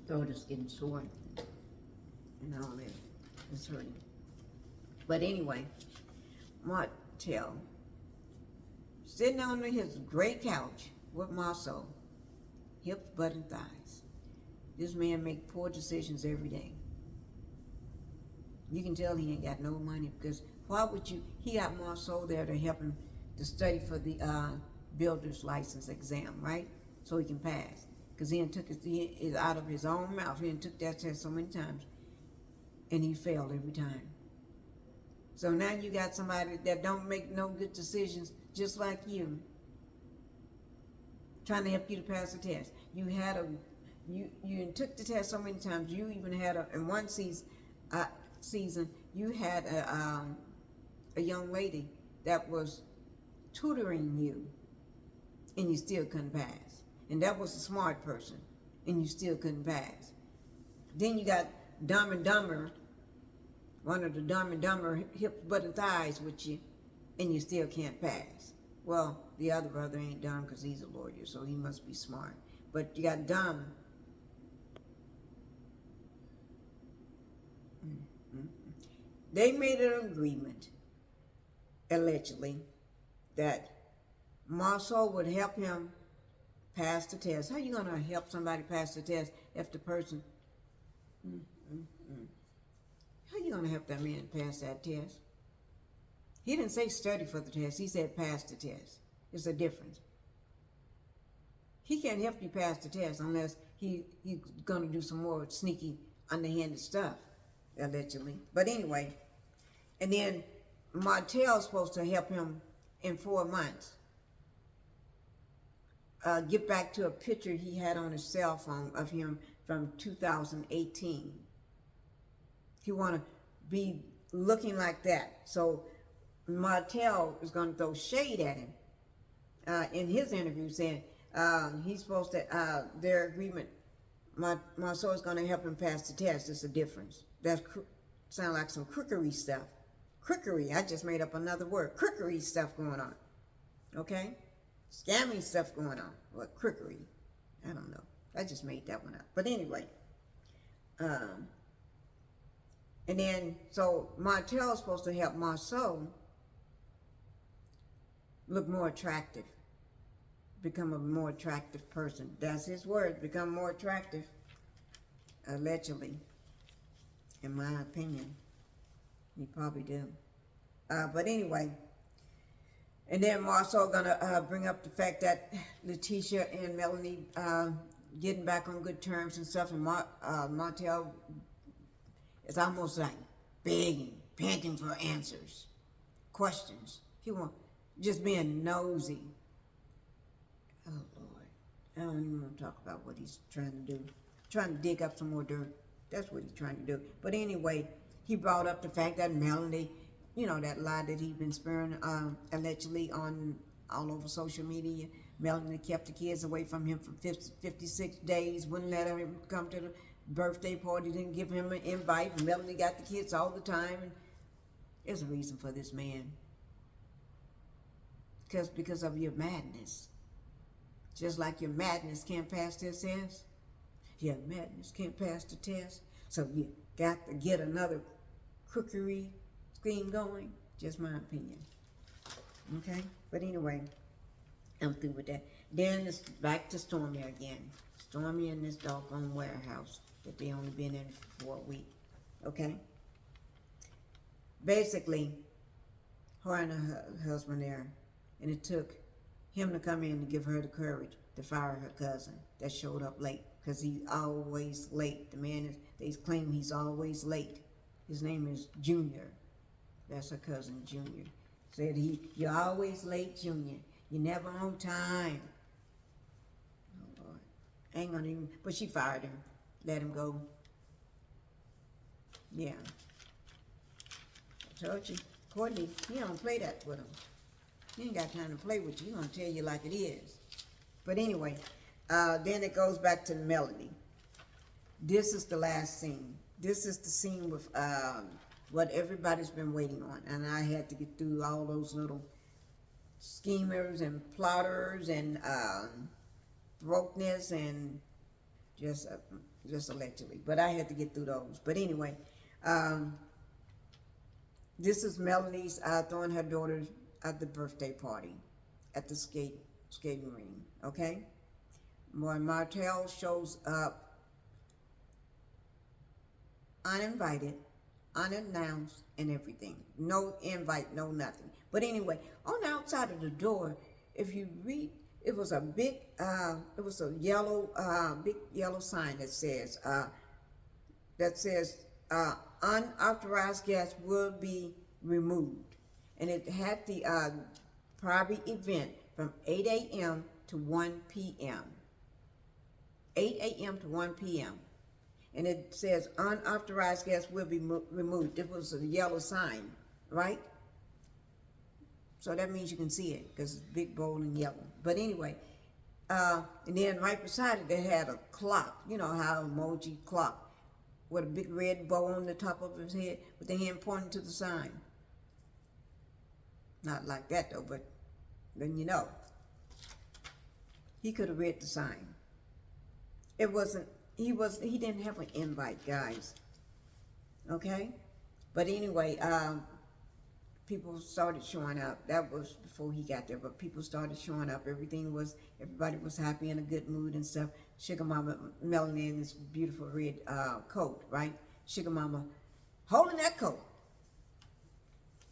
Throat is getting sore. And all that. It's hurting. But anyway, Martell. Sitting on his great couch with Marceau. Hips, butt, and thighs. This man make poor decisions every day. You can tell he ain't got no money because why would you? He got Marceau there to help him to study for the builder's license exam, right? So he can pass. Because he took it out of his own mouth. He took that test so many times, and he failed every time. So now you got somebody that don't make no good decisions, just like you, trying to help you to pass the test. You took the test so many times. You even had in one season you had a young lady that was tutoring you, and you still couldn't pass. And that was a smart person. and you still couldn't pass. Then you got Dumb and Dumber, one of the Dumb and Dumber hips, butt, and thighs with you, and you still can't pass. Well, the other brother ain't dumb because he's a lawyer, so he must be smart. But you got Dumb. They made an agreement, allegedly, that Marcel would help him pass the test. How you going to help somebody pass the test if the person... How you going to help that man pass that test? He didn't say study for the test. He said pass the test. It's a difference. He can't help you pass the test unless he's going to do some more sneaky, underhanded stuff, allegedly. But anyway, and then Martell's supposed to help him in 4 months. Get back to a picture he had on his cell phone of him from 2018. He want to be looking like that. So Martell is going to throw shade at him in his interview, saying he's supposed to, their agreement, Marcel is going to help him pass the test. It's a difference. That sound like some crookery stuff. Crookery, I just made up another word. Crookery stuff going on. Okay? Scammy stuff going on. What, crookery? I don't know. I just made that one up. But anyway. And then, so Martell is supposed to help Marceau look more attractive. Become a more attractive person. That's his word. Become more attractive. Allegedly. In my opinion. He probably do. But anyway. And then Marceau gonna bring up the fact that Letitia and Melanie getting back on good terms and stuff, and Martell is almost like begging, panting for answers, questions. He just being nosy. Oh Lord, I don't even want to talk about what he's trying to do. Trying to dig up some more dirt. That's what he's trying to do. But anyway, he brought up the fact that Melanie, you know, that lie that he'd been sparing allegedly on all over social media. Melanie kept the kids away from him for 56 days, wouldn't let him come to the birthday party, didn't give him an invite. Melanie got the kids all the time. And there's a reason for this, man. Because of your madness. Just like your madness can't pass the test. Your madness can't pass the test. So you got to get another crookery scheme going. Just my opinion. Okay? But anyway, I'm through with that. Then it's back to Stormy again. Stormy in this doggone warehouse that they only been in for a week. Okay? Basically, her and her husband there, and it took him to come in to give her the courage to fire her cousin that showed up late, because he's always late. The man they claim he's always late. His name is Junior. That's her cousin, Junior. Said you're always late, Junior. You're never on time. Oh Lord, I ain't gonna even. But she fired him, let him go. Yeah, I told you, Courtney. He don't play that with him. He ain't got time to play with you. He gonna tell you like it is. But anyway, then it goes back to Melanie. This is the last scene. This is the scene with what everybody's been waiting on. And I had to get through all those little schemers and plotters and brokenness and just allegedly. But I had to get through those. But anyway, this is Melanie's throwing her daughter at the birthday party at the skating ring, okay? When Martell shows up uninvited, unannounced, and everything. No invite, no nothing. But anyway, on the outside of the door, if you read, it was a big, yellow, big yellow sign that says, unauthorized guests will be removed. And it had the private event from 8 a.m. to 1 p.m. 8 a.m. to 1 p.m. And it says unauthorized guests will be removed. It was a yellow sign, right? So that means you can see it because it's big, bold, and yellow. But anyway, And then right beside it, they had a clock. You know how emoji clock with a big red bow on the top of his head with the hand pointing to the sign. Not like that though, but then you know. He could have read the sign. It wasn't, he didn't have an invite, guys. Okay? But anyway, people started showing up. That was before he got there, but people started showing up. Everybody was happy, in a good mood and stuff. Sugar Mama, Melanie in this beautiful red coat, right? Sugar Mama holding that coat.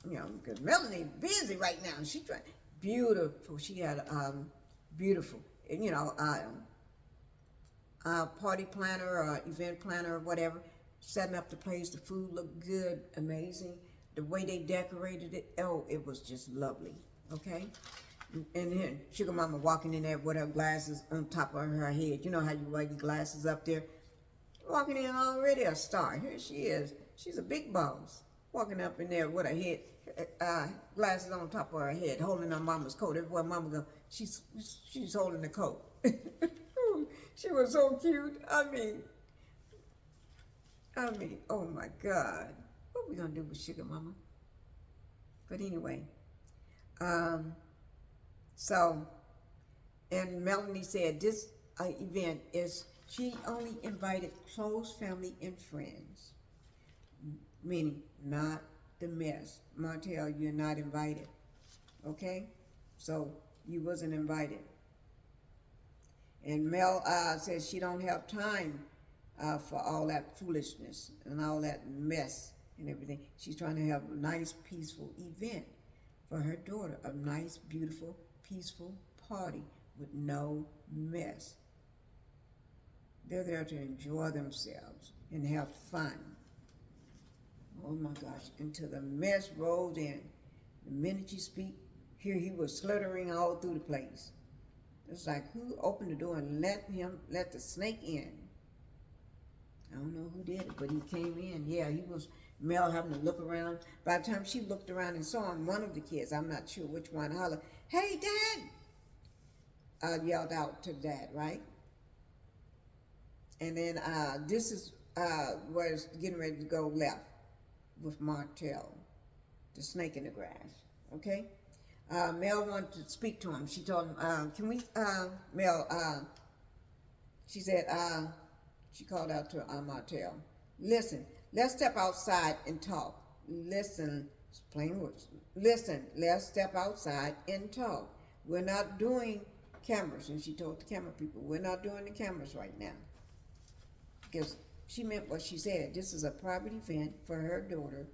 You know, because Melanie busy right now. She trying, beautiful. She had beautiful, you know, party planner or event planner or whatever, setting up the place. The food looked good, amazing. The way they decorated it, oh, it was just lovely. Okay, and then Sugar Mama walking in there with her glasses on top of her head. You know how you wear your glasses up there. Walking in already a star. Here she is. She's a big boss. Walking up in there with her head, glasses on top of her head, holding her mama's coat. Everywhere Mama go, she's holding the coat. She was so cute. I mean, oh my God. What we gonna do with Sugar Mama? But anyway, so, and Melanie said this event is, she only invited close family and friends, meaning not the mess. Martell, you're not invited, okay? So, you wasn't invited. And Mel says she don't have time for all that foolishness and all that mess and everything. She's trying to have a nice, peaceful event for her daughter. A nice, beautiful, peaceful party with no mess. They're there to enjoy themselves and have fun. Oh my gosh, until the mess rolled in. The minute you speak, here he was slithering all through the place. It's like, who opened the door and let the snake in? I don't know who did it, but he came in. Yeah, he was, Mel having to look around. By the time she looked around and saw him, one of the kids, I'm not sure which one, hollered, "Hey, Dad!" Yelled out to Dad, right? And then this is where it's getting ready to go left with Martell, the snake in the grass, okay? Mel wanted to speak to him. She told him, can we, Mel, she said, she called out to Martell, "Listen, let's step outside and talk." Listen, it's plain words. Listen, let's step outside and talk. We're not doing cameras. And she told the camera people, we're not doing the cameras right now. Because she meant what she said. This is a private event for her daughter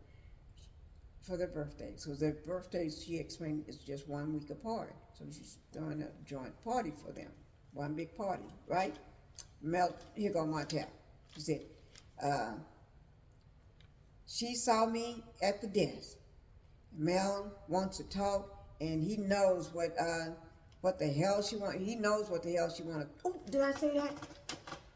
for their birthdays. So their birthdays, she explained, is just 1 week apart. So she's throwing a joint party for them. One big party, right? Mel, here go Martell. She said, she saw me at the desk. Mel wants to talk, and he knows what the hell she wants. He knows what the hell she wants. Oh, did I say that?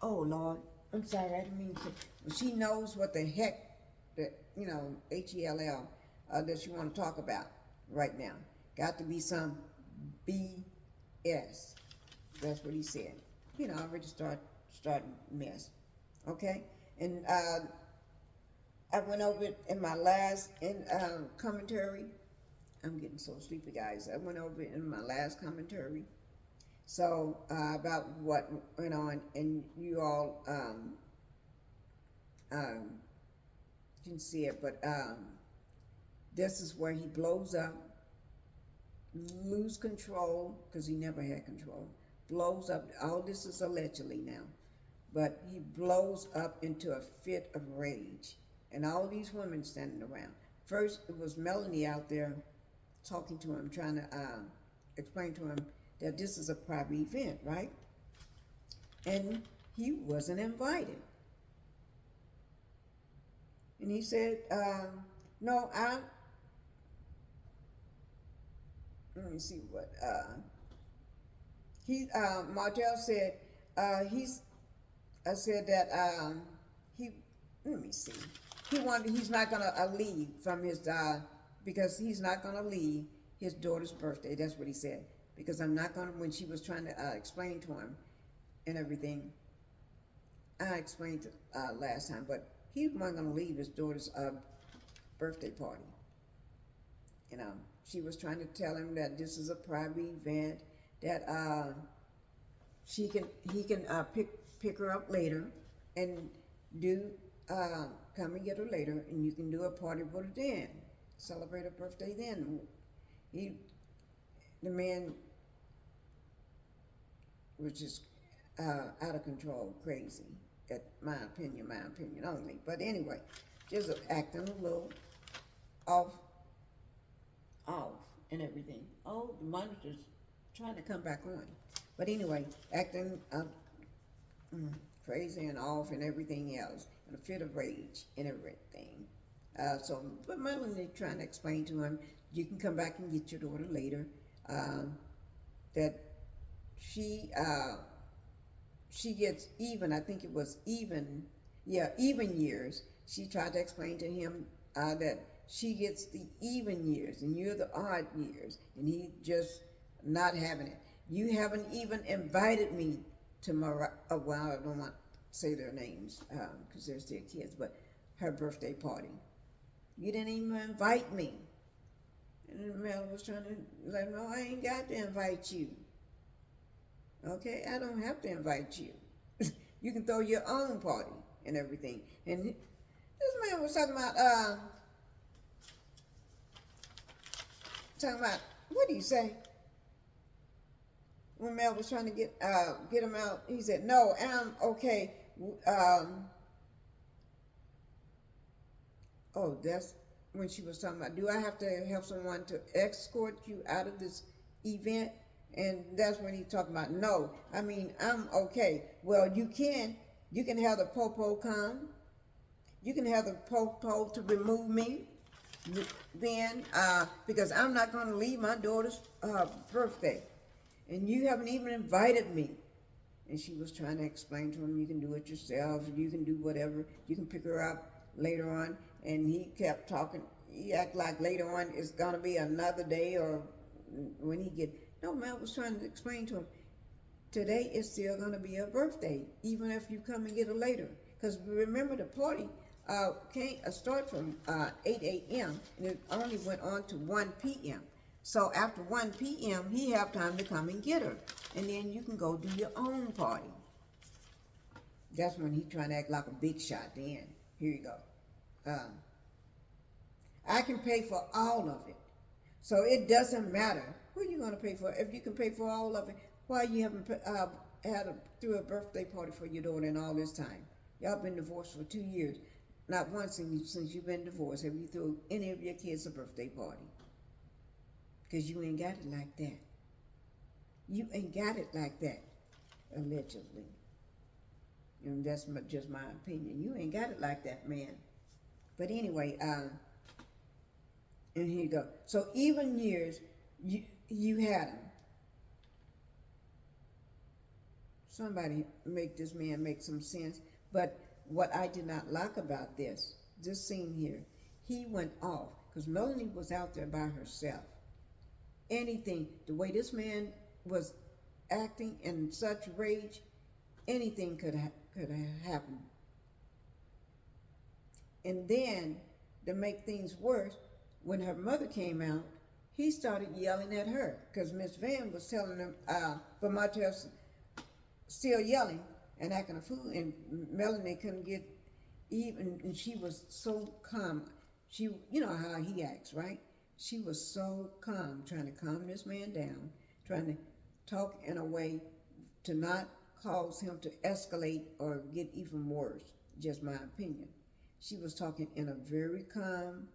Oh, Lord. I'm sorry, I didn't mean to. She knows what the heck, that, you know, H-E-L-L, that she want to talk about right now. Got to be some B.S. That's what he said. You know, I already starting mess. Okay? And I went over it in my last commentary. I'm getting so sleepy, guys. I went over it in my last commentary. So, about what went on, and you all can see it, but this is where he blows up, lose control, because he never had control, blows up. All this is allegedly now, but he blows up into a fit of rage, and all these women standing around. First, it was Melanie out there talking to him, trying to explain to him that this is a private event, right? And he wasn't invited. And he said, no, let me see what, Martell said, I said that, let me see. He's not gonna leave from his, because he's not gonna leave his daughter's birthday. That's what he said. because I'm not gonna, when she was trying to explain to him and everything, I explained last time, but he wasn't gonna leave his daughter's birthday party. You know, she was trying to tell him that this is a private event, that he can pick her up later and do come and get her later, and you can do a party for her then, celebrate her birthday then. The man was just out of control, crazy. At my opinion only. But anyway, just acting a little off and everything. Oh, the monitor's trying to come back on. But anyway, acting crazy and off and everything else, and a fit of rage and everything. But Melanie trying to explain to him, you can come back and get your daughter later. That she gets even. I think it was even years. She tried to explain to him that she gets the even years and you're the odd years, and he just not having it. You haven't even invited me to well, I don't want to say their names because they're still kids, but her birthday party. You didn't even invite me. And Mel was trying to let him know, I ain't got to invite you. Okay, I don't have to invite you. You can throw your own party and everything. And this man was talking about what did he say? When Mel was trying to get him out, he said, "No, I'm okay." Oh, that's when she was talking about, do I have to have someone to escort you out of this event? And that's when he talking about, no, I mean, I'm okay. Well, you can have the popo come. You can have the popo to remove me then, because I'm not going to leave my daughter's birthday. And you haven't even invited me. And she was trying to explain to him, you can do it yourself. You can do whatever. You can pick her up later on. And he kept talking. He act like later on it's going to be another day, or when he get... No, Mel was trying to explain to him, today is still going to be her birthday, even if you come and get her later. Because remember, the party can't start from 8 a.m. and it only went on to 1 p.m. So after 1 p.m., he have time to come and get her. And then you can go do your own party. That's when he trying to act like a big shot then. Here you go. I can pay for all of it. So it doesn't matter who you going to pay for. If you can pay for all of it, why you haven't threw a birthday party for your daughter in all this time? Y'all been divorced for 2 years. Not once since you've been divorced have you threw any of your kids a birthday party. Because you ain't got it like that. You ain't got it like that, allegedly. And that's just my opinion. You ain't got it like that, man. But anyway, and here you go. So even years, you had them. Somebody make this man make some sense. But what I did not like about this scene here, he went off because Melanie was out there by herself. Anything, the way this man was acting in such rage, anything could have happened. And then, to make things worse, when her mother came out, he started yelling at her because Miss Van was telling him, but Martell's still yelling and acting a fool, and Melanie couldn't get even, and she was so calm. She, you know how he acts, right? She was so calm, trying to calm this man down, trying to talk in a way to not cause him to escalate or get even worse, just my opinion. She was talking in a very calm,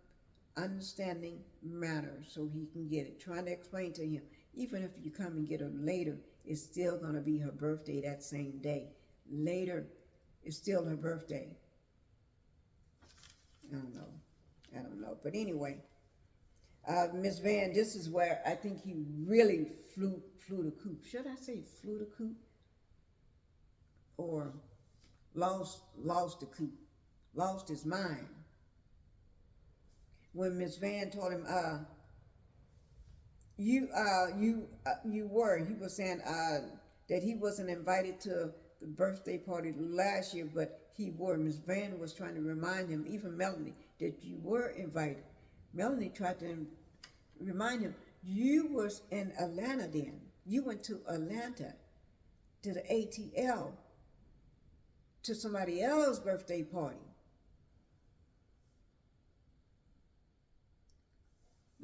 understanding manner so he can get it, trying to explain to him, even if you come and get her later, it's still going to be her birthday that same day. Later, it's still her birthday. I don't know. But anyway, Miss Van, this is where I think he really flew the coop. Should I say flew the coop? Or lost the coop, lost his mind. When Miss Van told him, He was saying that he wasn't invited to the birthday party last year, but he were. Miss Van was trying to remind him, even Melanie, that you were invited. Melanie tried to remind him, you was in Atlanta then. You went to Atlanta to the ATL to somebody else's birthday party.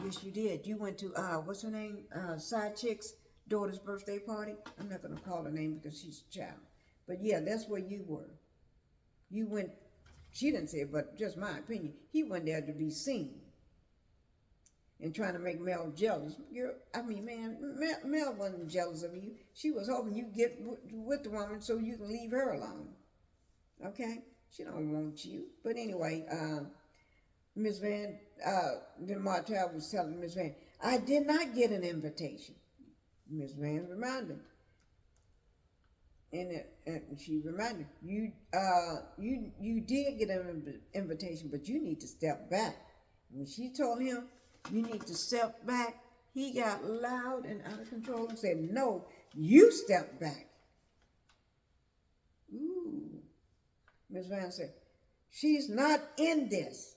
Yes, you did. You went to what's her name? Side Chick's daughter's birthday party. I'm not gonna call her name because she's a child. But yeah, that's where you were. You went. She didn't say it, but just my opinion. He went there to be seen and trying to make Mel jealous. I mean, man, Mel wasn't jealous of you. She was hoping you get with the woman so you can leave her alone. Okay? She don't want you. But anyway, Miss Van, then Martell was telling Miss Van, I did not get an invitation. Miss Van reminded him. And she reminded him, you did get an invitation, but you need to step back. When she told him, you need to step back, he got loud and out of control and said, no, you step back. Ooh. Miss Van said, she's not in this.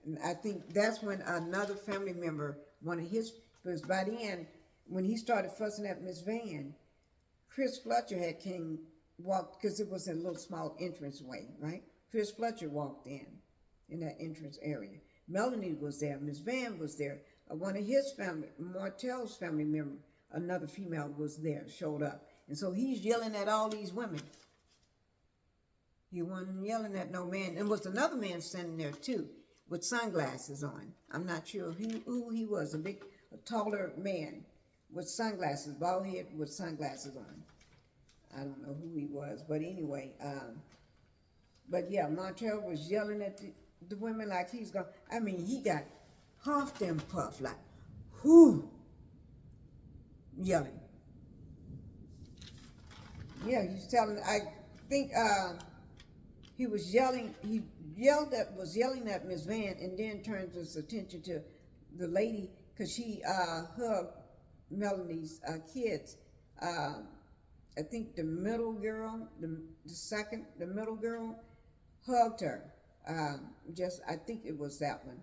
And I think that's when another family member, one of his, because by the end, when he started fussing at Miss Van, Chris Fletcher had walked, because it was a little small entranceway, right? Chris Fletcher walked in that entrance area. Melanie was there. Miss Van was there. One of his family, Martell's family member, another female was there, showed up. And so he's yelling at all these women. He wasn't yelling at no man. And was another man standing there too, with sunglasses on. I'm not sure who he was, a taller man with sunglasses, bald head with sunglasses on. I don't know who he was, but anyway, but yeah, Martell was yelling at the women like he's gone. I mean, he got huffed and puffed, like, whoo, yelling. Yeah, he's telling, I think he was yelling, was yelling at Miss Van, and then turned his attention to the lady, because she hugged Melanie's kids. I think the middle girl, the middle girl, hugged her. I think it was that one.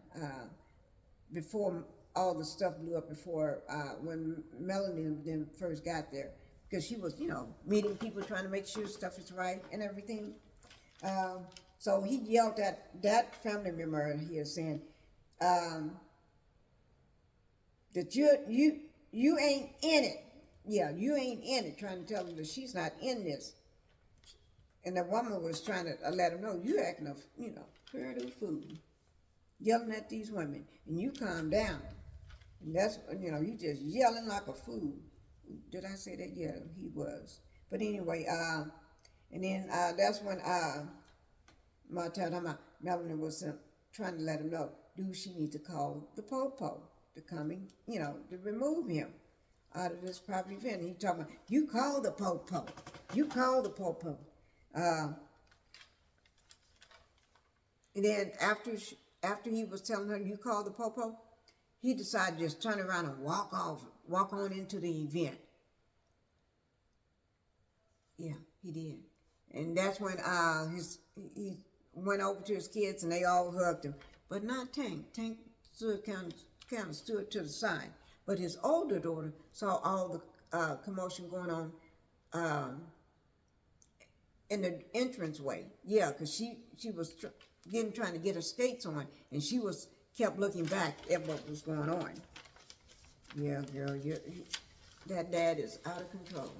Before all the stuff blew up, before when Melanie then first got there, because she was, meeting people, trying to make sure stuff is right and everything. So he yelled at that family member here, saying that you ain't in it. Yeah, you ain't in it, trying to tell him that she's not in this. And the woman was trying to let him know, you acting a, pretty fool, yelling at these women, and you calm down. And that's, you just yelling like a fool. Did I say that? Yeah, he was. But anyway, and then that's when Melanie was trying to let him know, do she need to call the popo to come and, to remove him out of this property event. And he talking about, you call the popo. You call the popo. And then after he was telling her, you call the popo, he decided to just turn around and walk on into the event. Yeah, he did. And that's when he went over to his kids and they all hugged him. But not Tank. Tank stood kind of stood to the side. But his older daughter saw all the commotion going on in the entranceway. Yeah, because she was trying to get her skates on, and she kept looking back at what was going on. Yeah, girl, that dad is out of control.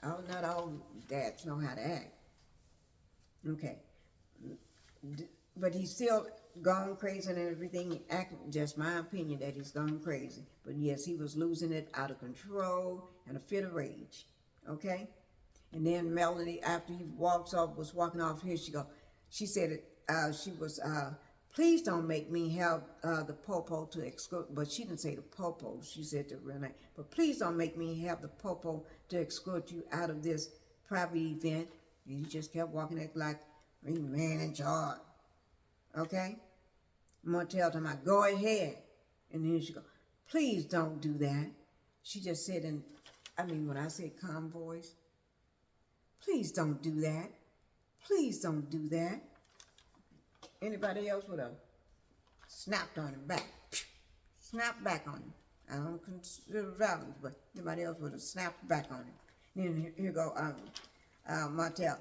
Not all dads know how to act. Okay. But he's still gone crazy and everything, acting, just my opinion that he's gone crazy. But yes, he was losing it, out of control, and a fit of rage. Okay? And then Melanie, after he was walking off here, she said she was, please don't make me have the popo to escort, but she didn't say the popo, she said the real name, but please don't make me have the popo to escort you out of this private event. And he just kept walking it like a man in charge. Okay? Martell told him, go ahead. And then she go, Please don't do that. She just said when I said calm voice, please don't do that. Please don't do that. Anybody else would have snapped on him back. Snapped back on him. I don't consider violence, but anybody else would have snapped back on him. Then here go Martell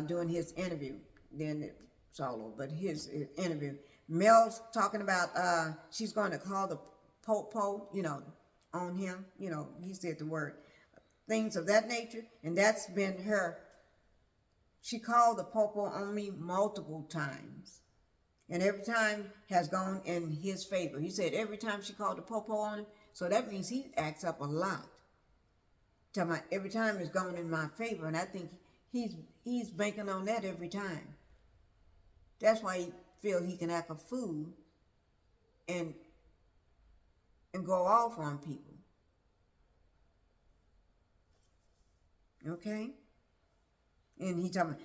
doing his interview. Then it's all over, but his interview. Mel's talking about she's going to call the po-po, on him. He said the word. Things of that nature, and that's been her. She called the po-po on me multiple times, and every time has gone in his favor. He said every time she called the po-po on him, so that means he acts up a lot. Every time it's gone in my favor, and I think he's banking on that every time. That's why he feels he can act a fool and go off on people. Okay? And he talking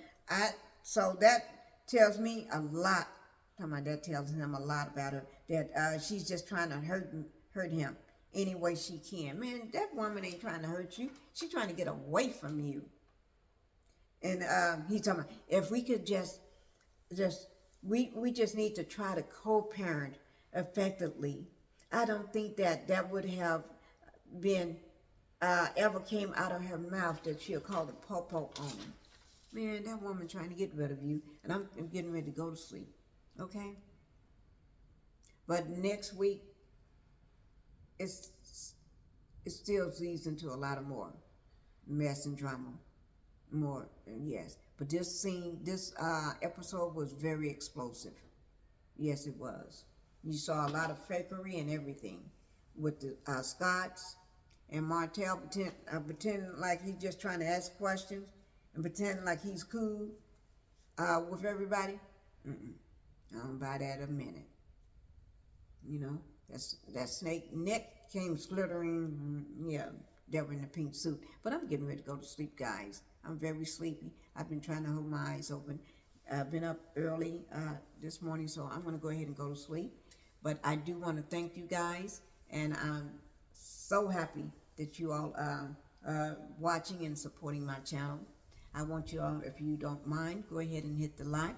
so that tells me a lot. That tells him a lot about her. That she's just trying to hurt him any way she can. Man, that woman ain't trying to hurt you. She's trying to get away from you. And he's talking about, if we could we just need to try to co-parent effectively. I don't think that would have been ever came out of her mouth that she'll call the po-po on him. Man, that woman trying to get rid of you, and I'm getting ready to go to sleep. Okay? But next week, it still leads into a lot of more mess and drama. More, yes. But this episode was very explosive. Yes, it was. You saw a lot of fakery and everything with the Scots and Martell pretending like he's just trying to ask questions and pretending like he's cool with everybody. I don't buy that a minute. That snake neck came slithering. Yeah, devil in the pink suit. But I'm getting ready to go to sleep, guys. I'm very sleepy. I've been trying to hold my eyes open. I've been up early this morning, so I'm going to go ahead and go to sleep. But I do want to thank you guys, and I'm so happy that you all are watching and supporting my channel. I want you all, if you don't mind, go ahead and hit the like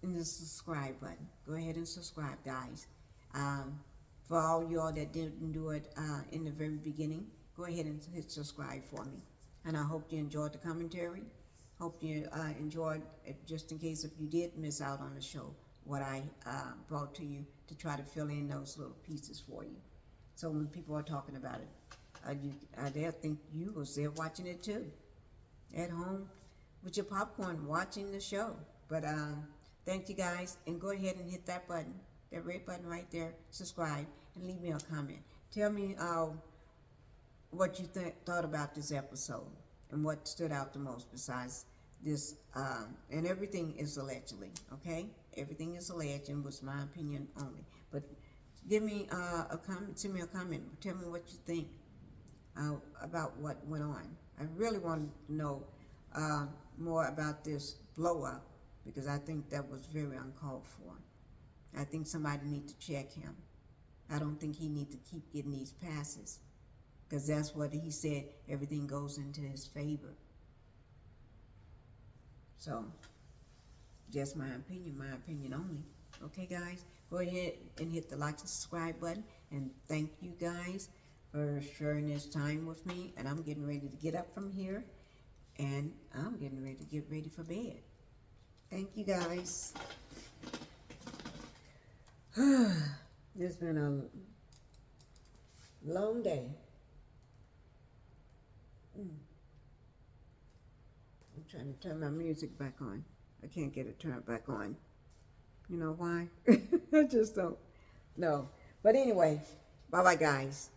and the subscribe button. Go ahead and subscribe, guys. For all y'all that didn't do it in the very beginning, go ahead and hit subscribe for me. And I hope you enjoyed the commentary. Hope you enjoyed it, just in case if you did miss out on the show, what I brought to you to try to fill in those little pieces for you. So when people are talking about it, they'll think you was there watching it too, at home with your popcorn watching the show. But thank you guys, and go ahead and hit that button, that red button right there, subscribe, and leave me a comment. Tell me what you thought about this episode and what stood out the most besides this, and everything is allegedly, okay? Everything is alleged and was my opinion only. But give me a comment, send me a comment, tell me what you think about what went on. I really want to know more about this blow up, because I think that was very uncalled for. I think somebody needs to check him. I don't think he needs to keep getting these passes, because that's what he said, everything goes into his favor. So, just my opinion only. Okay, guys? Go ahead and hit the like and subscribe button. And thank you guys for sharing this time with me. And I'm getting ready to get up from here. And I'm getting ready to get ready for bed. Thank you, guys. It's been a long day. I'm trying to turn my music back on. I can't get it turned back on. You know why? I just don't know. But anyway, bye-bye, guys.